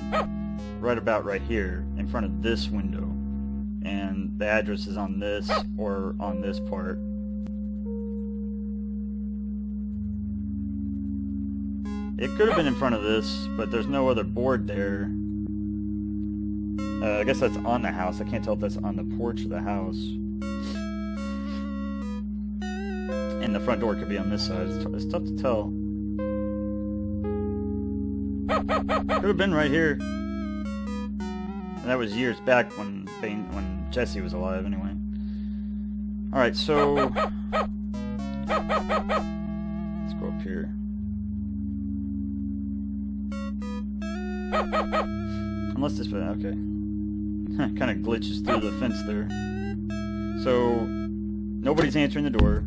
right about right here, in front of this window. And the address is on this, or on this part. It could have been in front of this, but there's no other board there. I guess that's on the house. I can't tell if that's on the porch of the house. And the front door could be on this side. It's tough to tell. Could have been right here. And that was years back when Jesse was alive, anyway. Alright, so... let's go up here. Unless this... okay. Kind of glitches through the fence there. So, nobody's answering the door.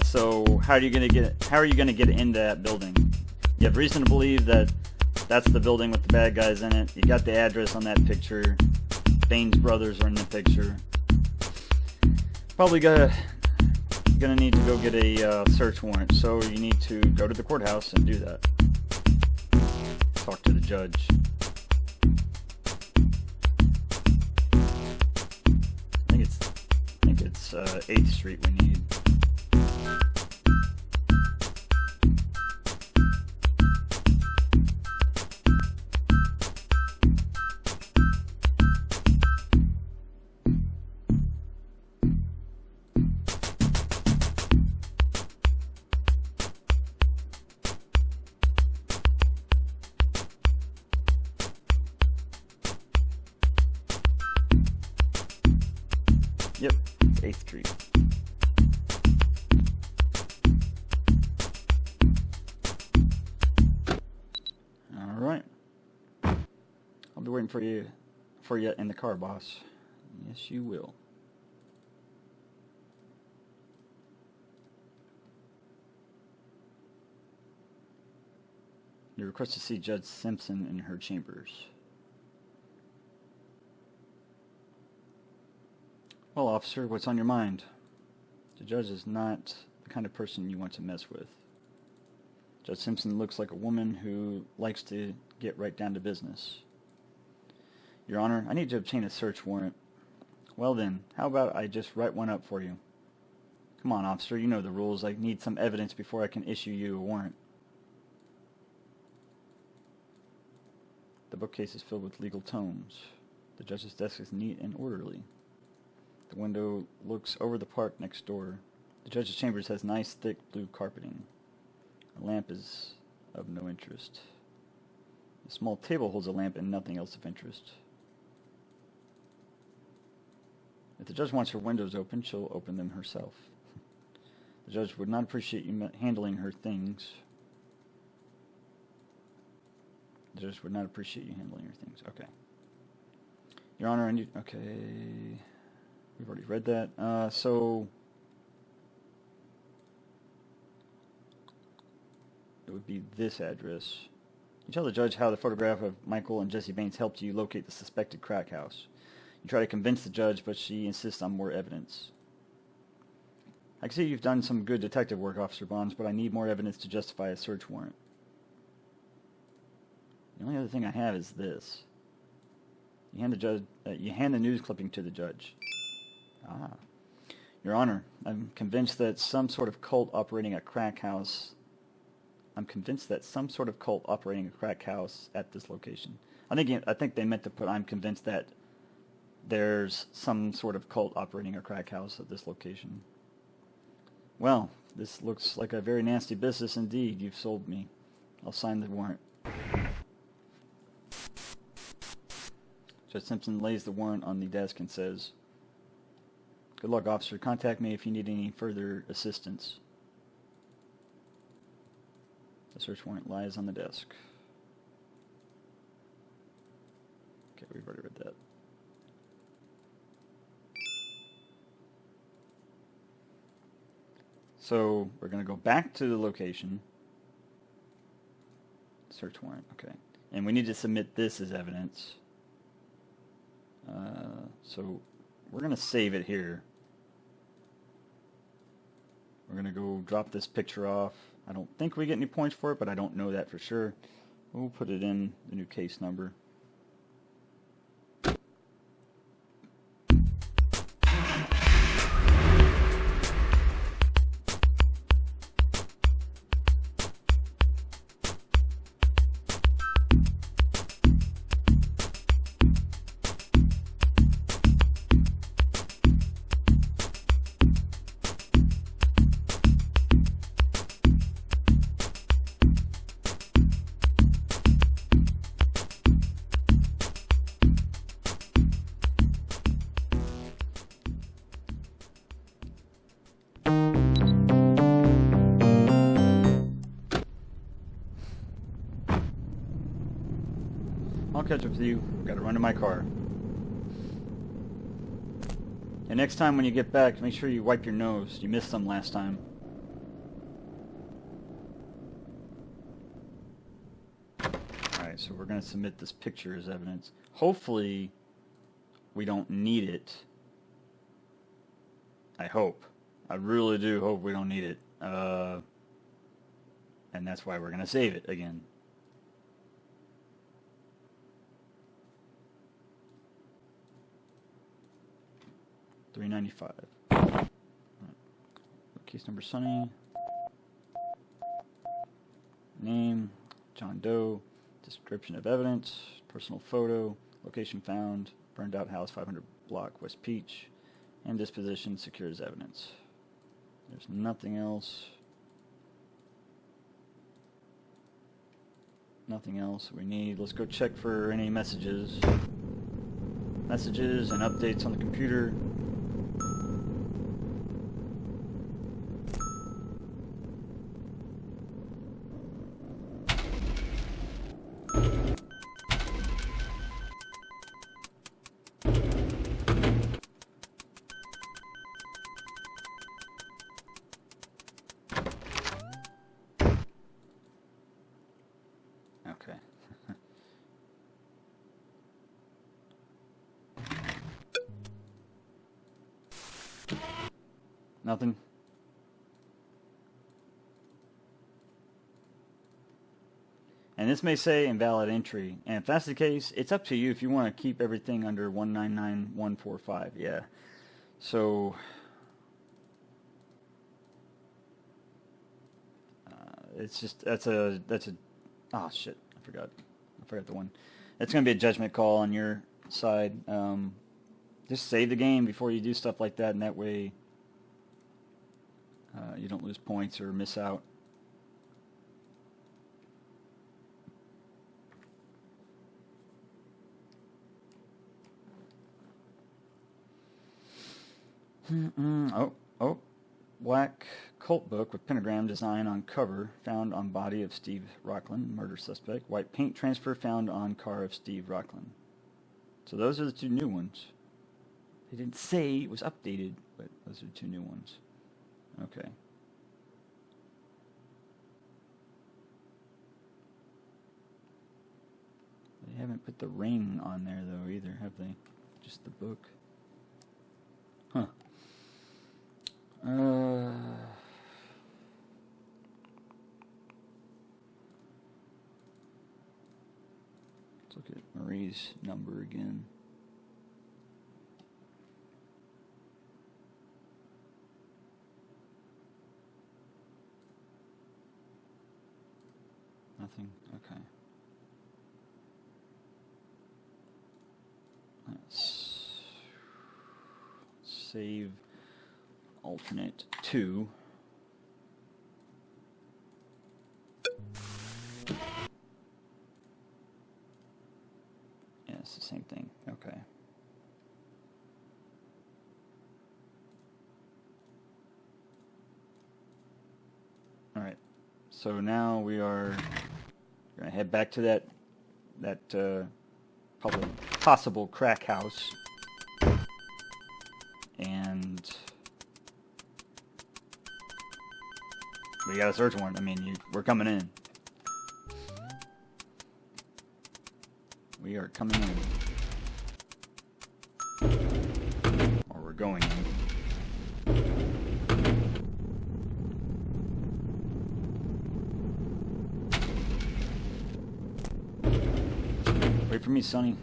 So how are you gonna get into that building? You have reason to believe that that's the building with the bad guys in it. You got the address on that picture. Bains brothers are in the picture. Probably gonna need to go get a search warrant. So you need to go to the courthouse and do that. Talk to the judge. I think it's 8th Street we need. Yep, 8th Street. Alright. I'll be waiting for you in the car, boss. Yes, you will. You request to see Judge Simpson in her chambers. Well, officer, what's on your mind? The judge is not the kind of person you want to mess with. Judge Simpson looks like a woman who likes to get right down to business. Your Honor, I need to obtain a search warrant. Well then, how about I just write one up for you? Come on, officer, you know the rules. I need some evidence before I can issue you a warrant. The bookcase is filled with legal tomes. The judge's desk is neat and orderly. The window looks over the park next door. The judge's chambers has nice, thick blue carpeting. A lamp is of no interest. A small table holds a lamp and nothing else of interest. If the judge wants her windows open, she'll open them herself. The judge would not appreciate you handling her things. The judge would not appreciate you handling her things. Okay. Your Honor, I need... okay... We've already read that. So it would be this address. You tell the judge how the photograph of Michael and Jesse Bains helped you locate the suspected crack house. You try to convince the judge, but she insists on more evidence. I can see you've done some good detective work, Officer Bonds, but I need more evidence to justify a search warrant. The only other thing I have is this. You hand the news clipping to the judge. Your Honor, I'm convinced that some sort of cult operating a crack house... at this location. I think they meant to put, I'm convinced that there's some sort of cult operating a crack house at this location. Well, this looks like a very nasty business indeed. You've sold me. I'll sign the warrant. Judge Simpson lays the warrant on the desk and says, Good luck, officer. Contact me if you need any further assistance. The search warrant lies on the desk. Okay, we've already read that. So we're going to go back to the location. Search warrant, okay. And we need to submit this as evidence. So we're going to save it here. We're going to go drop this picture off. I don't think we get any points for it, but I don't know that for sure. We'll put it in the new case number. I'll catch up with you. I've got to run to my car. And next time when you get back, make sure you wipe your nose. You missed some last time. Alright, so we're going to submit this picture as evidence. Hopefully, we don't need it. I hope. I really do hope we don't need it. And that's why we're going to save it again. $3.95. Right. Case number Sonny. Name John Doe. Description of evidence. Personal photo. Location found. Burned out house 500 block West Peach. And disposition secured as evidence. There's nothing else. Nothing else we need. Let's go check for any messages. Messages and updates on the computer. Okay. Nothing. And this may say invalid entry. And if that's the case, it's up to you if you want to keep everything under 199145. Yeah. So it's just that's a oh shit, I forgot the one. It's going to be a judgment call on your side. Just save the game before you do stuff like that, and that way you don't lose points or miss out. Oh, black cult book with pentagram design on cover found on body of Steve Rocklin, murder suspect. White paint transfer found on car of Steve Rocklin. So those are the two new ones. They didn't say it was updated, but those are the two new ones. Okay. They haven't put the ring on there though either, have they? Just the book. Huh. Let's look at Marie's number again. Nothing? Okay. Let's save alternate 2. Yeah, it's the same thing. Okay. All right. So now we are going to head back to that possible crack house, and we got a search warrant. I mean, we're coming in. We are coming in, or we're going in. Wait for me, Sonny.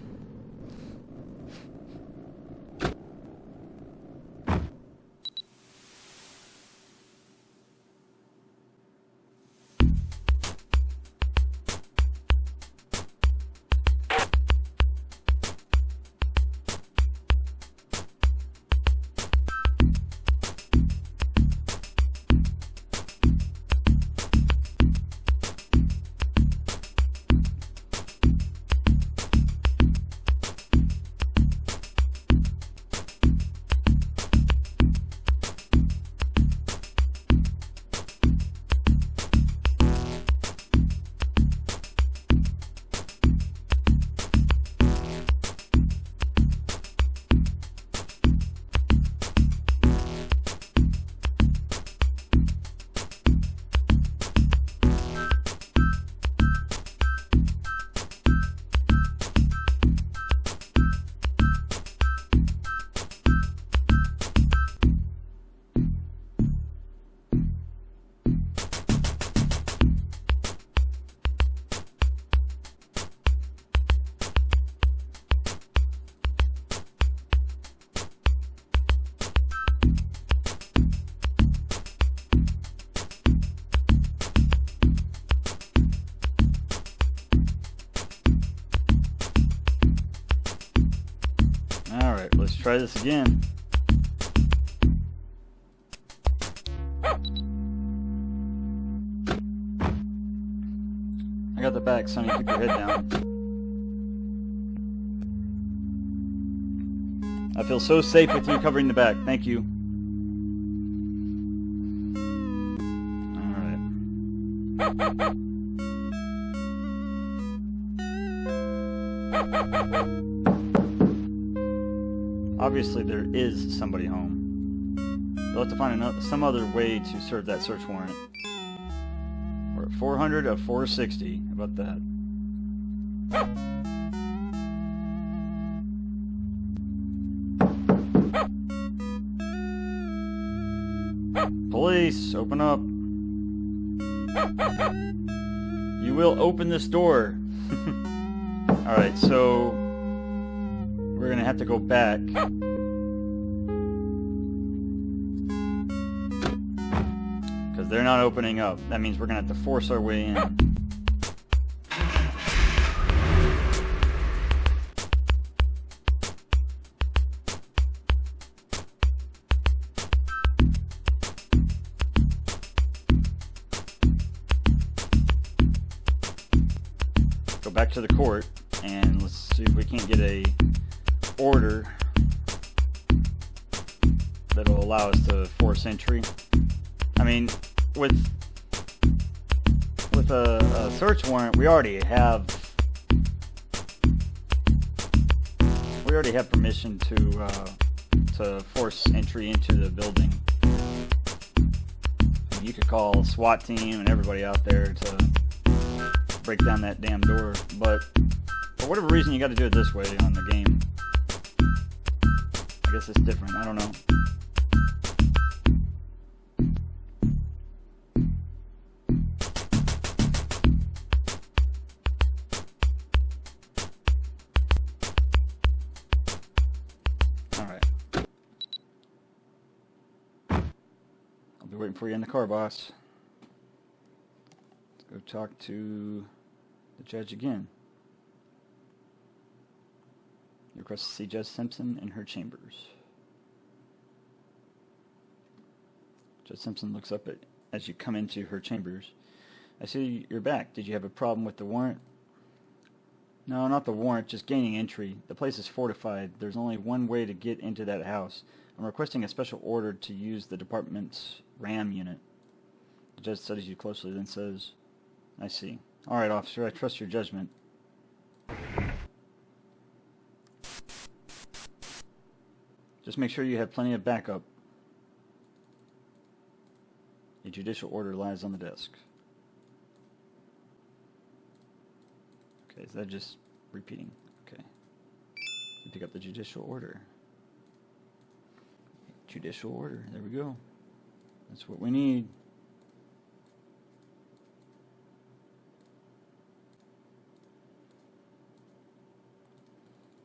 Alright, let's try this again. I got the back, Sonny. Keep your head down. I feel so safe with you covering the back. Thank you. Alright. Obviously, there is somebody home. We'll have to find some other way to serve that search warrant. We're at 400 of 460. How about that? Police, open up. You will open this door. Alright, so we're going to have to go back. Because they're not opening up. That means we're going to have to force our way in. Go back to the court and let's see if we can't get a order that will allow us to force entry. I mean, with a search warrant, we already have permission to force entry into the building. And you could call a SWAT team and everybody out there to break down that damn door, but for whatever reason, you got to do it this way on the game. I guess it's different. I don't know. Alright. I'll be waiting for you in the car, boss. Let's go talk to the judge again. You request to see Judge Simpson in her chambers. Judge Simpson looks up as you come into her chambers. I see you're back. Did you have a problem with the warrant? No, not the warrant, just gaining entry. The place is fortified. There's only one way to get into that house. I'm requesting a special order to use the department's RAM unit. The judge studies you closely, then says, I see. All right, officer, I trust your judgment. Just make sure you have plenty of backup. A judicial order lies on the desk. Okay, is that just repeating? Okay. You pick up the judicial order. Judicial order, there we go. That's what we need.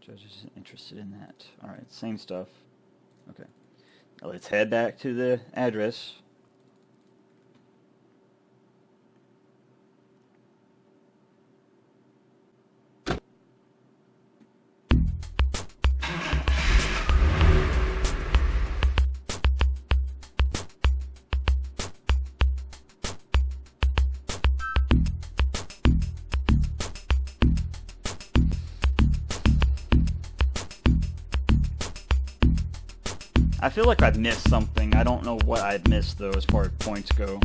Judge isn't interested in that. Alright, same stuff. Okay. Now let's head back to the address. I feel like I've missed something. I don't know what I've missed though as far as points go.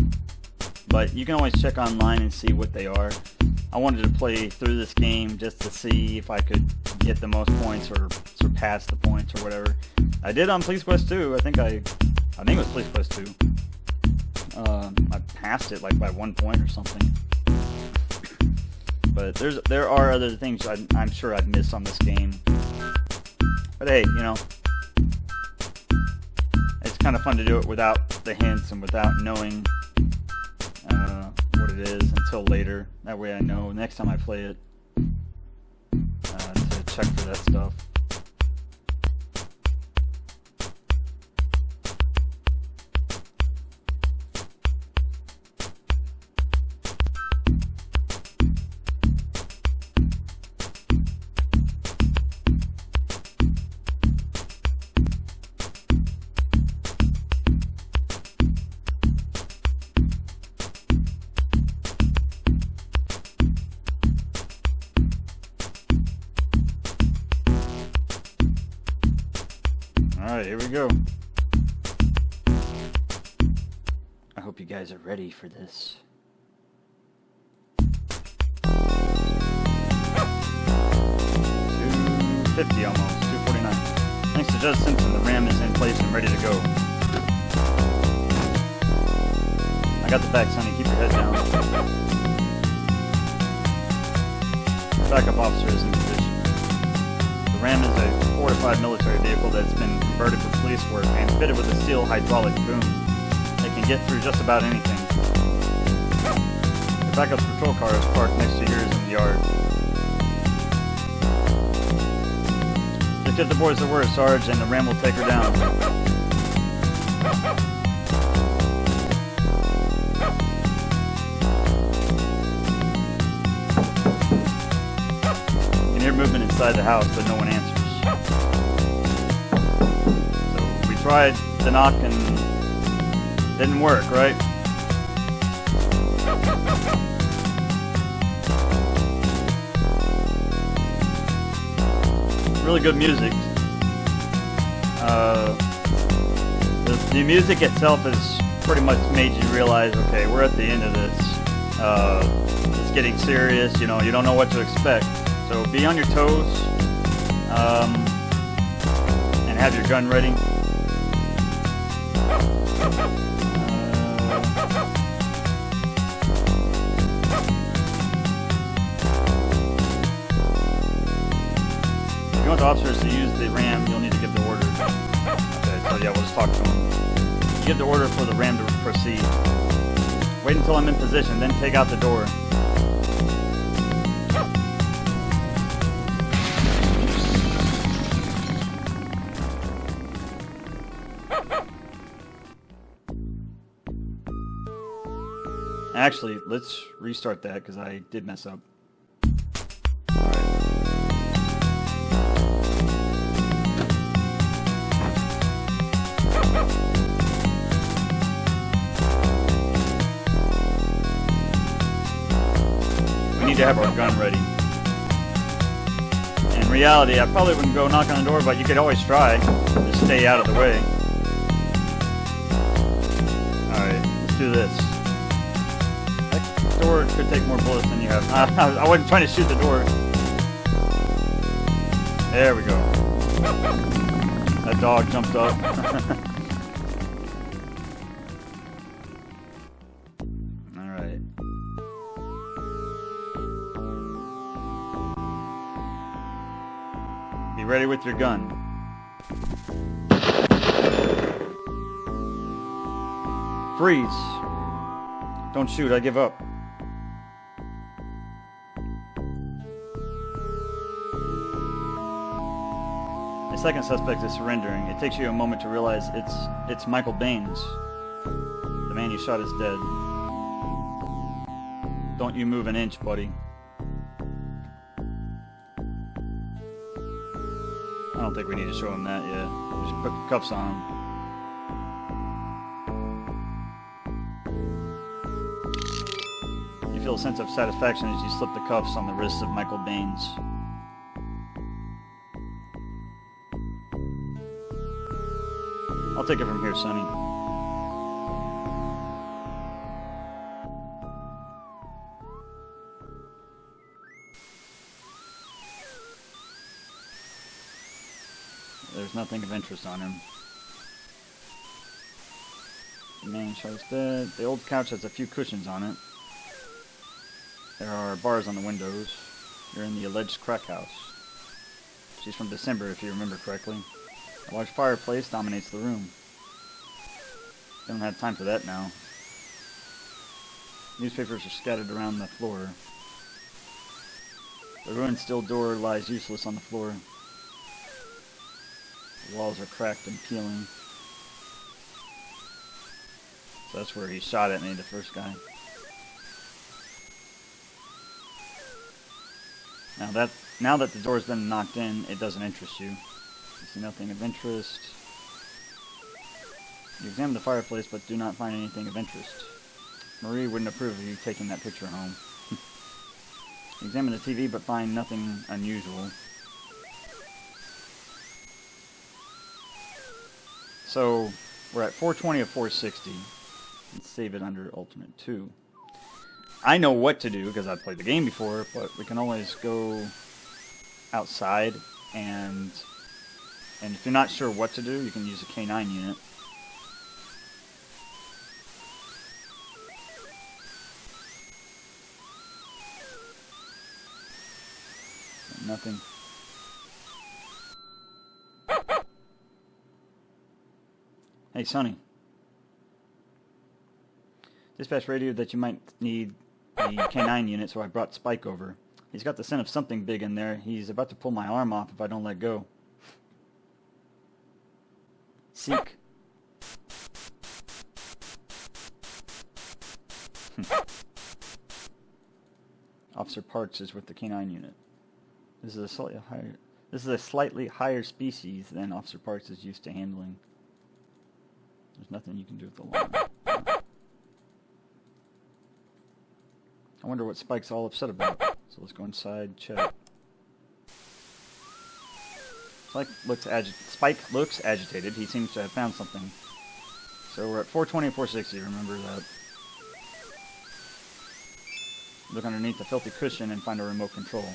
But you can always check online and see what they are. I wanted to play through this game just to see if I could get the most points or surpass the points or whatever. I did on Police Quest 2. I think it was Police Quest 2. I passed it like by 1 point or something. But there are other things I'm sure I've missed on this game. But hey, you know, it's kind of fun to do it without the hints and without knowing what it is until later. That way I know next time I play it to check for that stuff. Alright, here we go. I hope you guys are ready for this. 250 almost, 249. Thanks to Judge Simpson, the ram is in place and ready to go. I got the back, Sonny. Keep your head down. Backup officer is in position. The ram is a fortified military vehicle that's been converted for police work and fitted with a steel hydraulic boom. They can get through just about anything. The backup patrol car is parked next to yours in the yard. Just give the boys the word, Sarge, and the ram will take her down. You can hear movement inside the house, but no one answers. So we tried to knock and didn't work, right? Really good music. The music itself has pretty much made you realize, okay, we're at the end of this. It's getting serious, you know, you don't know what to expect. So be on your toes, and have your gun ready. If you want the officers to use the ram, you'll need to give the order. Okay, so yeah, we'll just talk to them. You give the order for the ram to proceed. Wait until I'm in position, then take out the door. Actually, let's restart that because I did mess up. We need to have our gun ready. In reality, I probably wouldn't go knock on the door, but you could always try. Just stay out of the way. Alright, let's do this. door could take more bullets than you have. I wasn't trying to shoot the door. There we go. That dog jumped up. Alright. Be ready with your gun. Freeze. Don't shoot, I give up. The second suspect is surrendering. It takes you a moment to realize it's Michael Bains. The man you shot is dead. Don't you move an inch, buddy. I don't think we need to show him that yet. Just put cuffs on him. You feel a sense of satisfaction as you slip the cuffs on the wrists of Michael Bains. I'll take it from here, Sonny. There's nothing of interest on him. The man shot is dead. The old couch has a few cushions on it. There are bars on the windows. You're in the alleged crack house. She's from December, if you remember correctly. A large fireplace dominates the room. Don't have time for that now. Newspapers are scattered around the floor. The ruined steel door lies useless on the floor. The walls are cracked and peeling. So that's where he shot at me, the first guy. Now that the door's been knocked in, it doesn't interest you. You see nothing of interest. You examine the fireplace, but do not find anything of interest. Marie wouldn't approve of you taking that picture home. You examine the TV, but find nothing unusual. So, we're at 420 of 460. Let's save it under alternate 2. I know what to do, because I've played the game before, but we can always go outside, and if you're not sure what to do, you can use a K9 unit. Nothing. Hey, Sonny. Dispatch radioed that you might need a K9 unit, so I brought Spike over. He's got the scent of something big in there. He's about to pull my arm off if I don't let go. Seek. Officer Parks is with the K9 unit. This is a slightly higher species than Officer Parks is used to handling. There's nothing you can do with the alarm. I wonder what Spike's all upset about. So let's go inside, check. Spike looks agitated. He seems to have found something. So we're at 420 and 460, remember that. Look underneath the filthy cushion and find a remote control.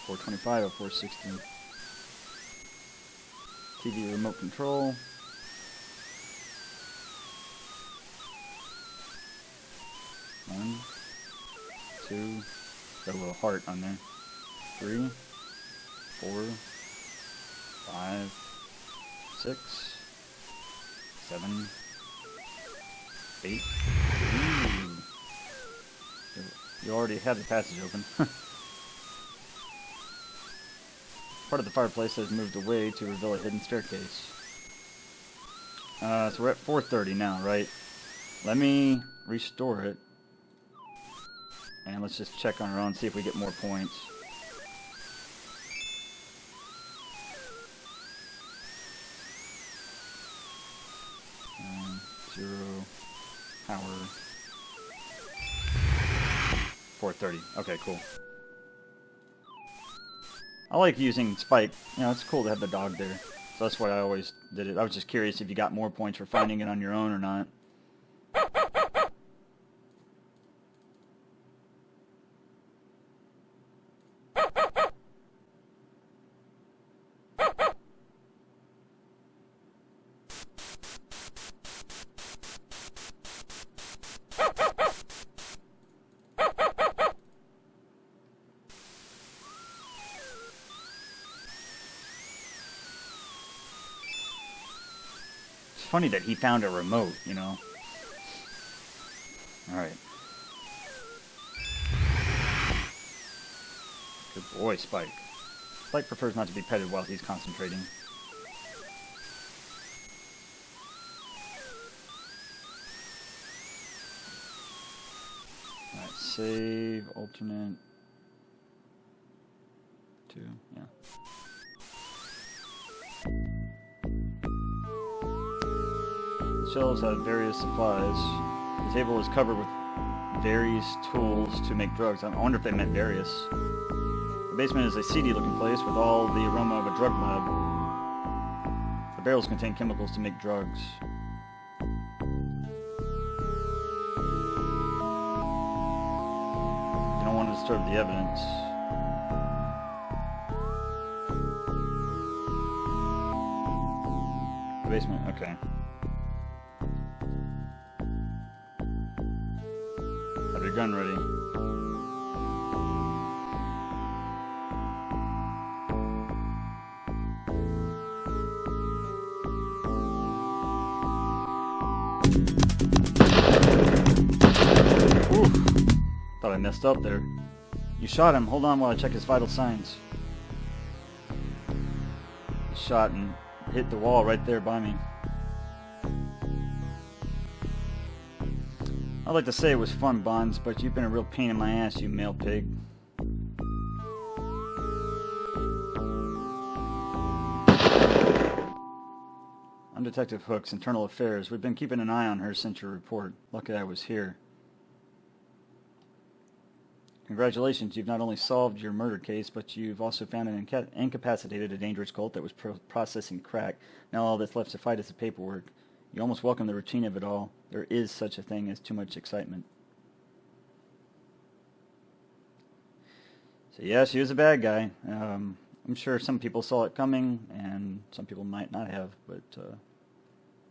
.425 of 460. TV remote control. One, two, got a little heart on there. 3, 4, 5, 6, 7, 8. Ooh. You already have the passage open. Part of the fireplace has moved away to reveal a hidden staircase. So we're at 430 now, right? Let me restore it. And let's just check on our own, see if we get more points. Zero. Power. 430. Okay, cool. I like using Spike. You know, it's cool to have the dog there. It's so that's why I always did it. I was just curious if you got more points for finding it on your own or not. Funny that he found a remote, you know. Alright. Good boy, Spike. Spike prefers not to be petted while he's concentrating. Alright, save, alternate. 2, yeah. Shelves have various supplies. The table is covered with various tools to make drugs. I wonder if they meant various. The basement is a seedy looking place with all the aroma of a drug lab. The barrels contain chemicals to make drugs. You don't want to disturb the evidence. The basement, okay. Have your gun ready. Oof. Thought I messed up there. You shot him. Hold on while I check his vital signs. He shot and hit the wall right there by me. I'd like to say it was fun, Bonds, but you've been a real pain in my ass, you male pig. I'm Detective Hooks, Internal Affairs. We've been keeping an eye on her since your report. Lucky I was here. Congratulations, you've not only solved your murder case, but you've also found and incapacitated a dangerous cult that was processing crack. Now all that's left to fight is the paperwork. You almost welcome the routine of it all. There is such a thing as too much excitement. So yeah, she was a bad guy. I'm sure some people saw it coming, and some people might not have, but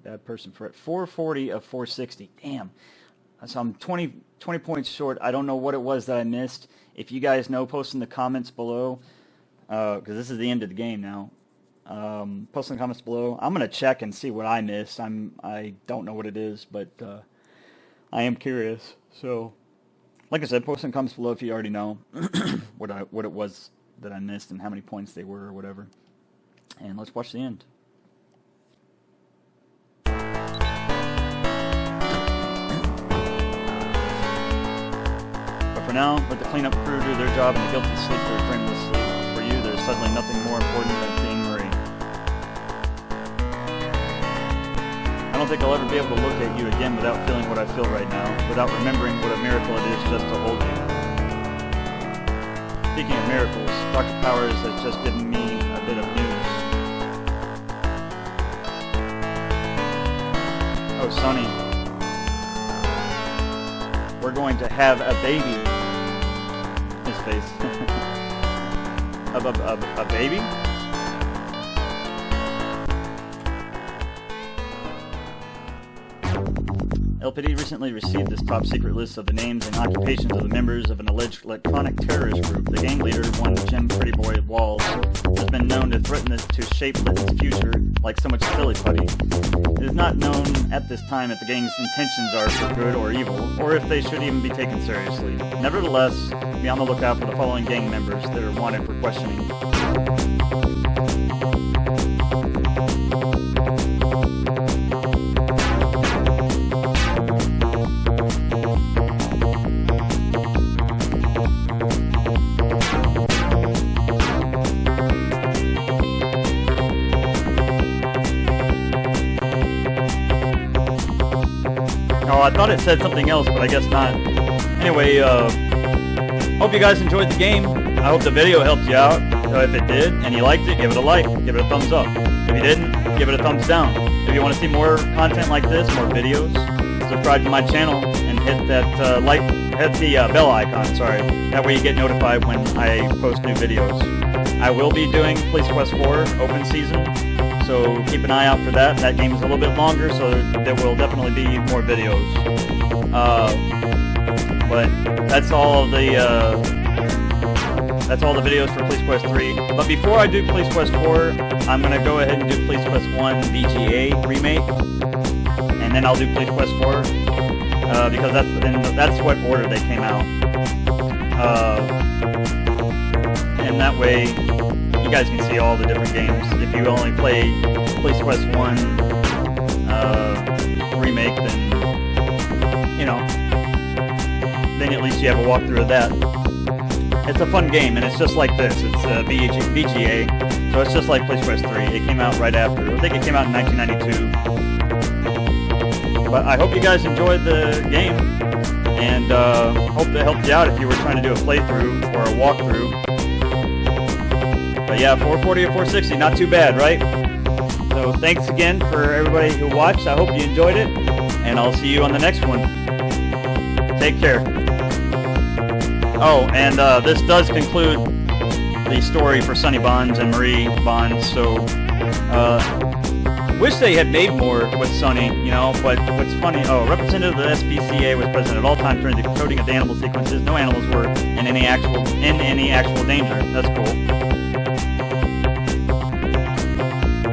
bad person for it. 440 of 460. Damn. So I'm 20 points short. I don't know what it was that I missed. If you guys know, post in the comments below, because this is the end of the game now. Post in the comments below. I'm going to check and see what I missed. I don't know what it is, but I am curious. So, like I said, post in the comments below if you already know what it was that I missed and how many points they were or whatever. And let's watch the end. But for now, let the cleanup crew do their job and the guilty sleep their dreamless sleep. For you, there's suddenly nothing more important than seeing Marie. I don't think I'll ever be able to look at you again without feeling what I feel right now, without remembering what a miracle it is just to hold you. Speaking of miracles, Dr. Powers has just given me a bit of news. Oh, Sonny. We're going to have a baby. His face. A baby? LPD recently received this top-secret list of the names and occupations of the members of an alleged electronic terrorist group. The gang leader, one Jim Prettyboy Walls, has been known to threaten to shape Lytton's future like so much silly putty. It is not known at this time if the gang's intentions are for good or evil, or if they should even be taken seriously. Nevertheless, be on the lookout for the following gang members that are wanted for questioning. Oh, I thought it said something else, but I guess not. Anyway, hope you guys enjoyed the game. I hope the video helped you out. So if it did and you liked it, give it a like, give it a thumbs up. If you didn't, give it a thumbs down. If you want to see more content like this, more videos, subscribe to my channel and hit that hit the bell icon, sorry. That way you get notified when I post new videos. I will be doing Police Quest 4 open season, so keep an eye out for that. That game is a little bit longer, so there will definitely be more videos. But that's all the videos for Police Quest 3. But before I do Police Quest 4, I'm going to go ahead and do Police Quest 1 VGA remake, and then I'll do Police Quest 4, because that's what order they came out. And that way, you guys can see all the different games. If you only play Police Quest 1 remake, then, you know, then at least you have a walkthrough of that. It's a fun game, and it's just like this. It's VGA, so it's just like Police Quest 3. It came out right after. I think it came out in 1992. But I hope you guys enjoyed the game, and hope that helped you out if you were trying to do a playthrough or a walkthrough. But yeah, 440 or 460, not too bad, right? So thanks again for everybody who watched. I hope you enjoyed it, and I'll see you on the next one. Take care. Oh, and this does conclude the story for Sonny Bonds and Marie Bonds, so wish they had made more with Sonny, you know, but what's funny, representative of the SPCA was present at all times during the coding of the animal sequences. No animals were in any actual danger. That's cool.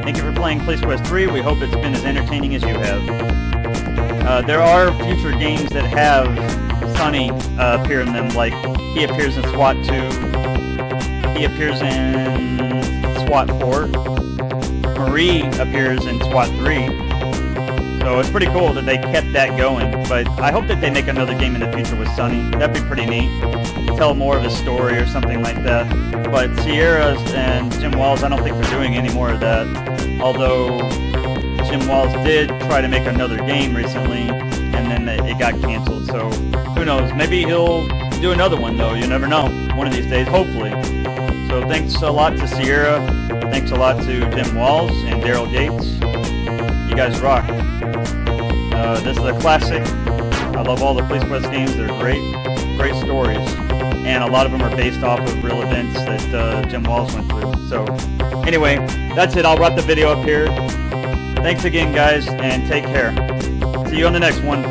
Thank you for playing Police Quest 3. We hope it's been as entertaining as you have. There are future games that have Sonny appear in them, like he appears in SWAT 2, he appears in SWAT 4, Marie appears in SWAT 3, so it's pretty cool that they kept that going, but I hope that they make another game in the future with Sonny. That'd be pretty neat. Tell more of his story or something like that. But Sierra and Jim Walls, I don't think they're doing any more of that, although Jim Walls did try to make another game recently, and then it got canceled, so who knows? Maybe he'll do another one, though. You never know. One of these days, hopefully. So thanks a lot to Sierra. Thanks a lot to Jim Walls and Daryl Gates. You guys rock. This is a classic. I love all the Police Quest games. They're great stories. And a lot of them are based off of real events that Jim Walls went through. So anyway, that's it. I'll wrap the video up here. Thanks again, guys, and take care. See you on the next one.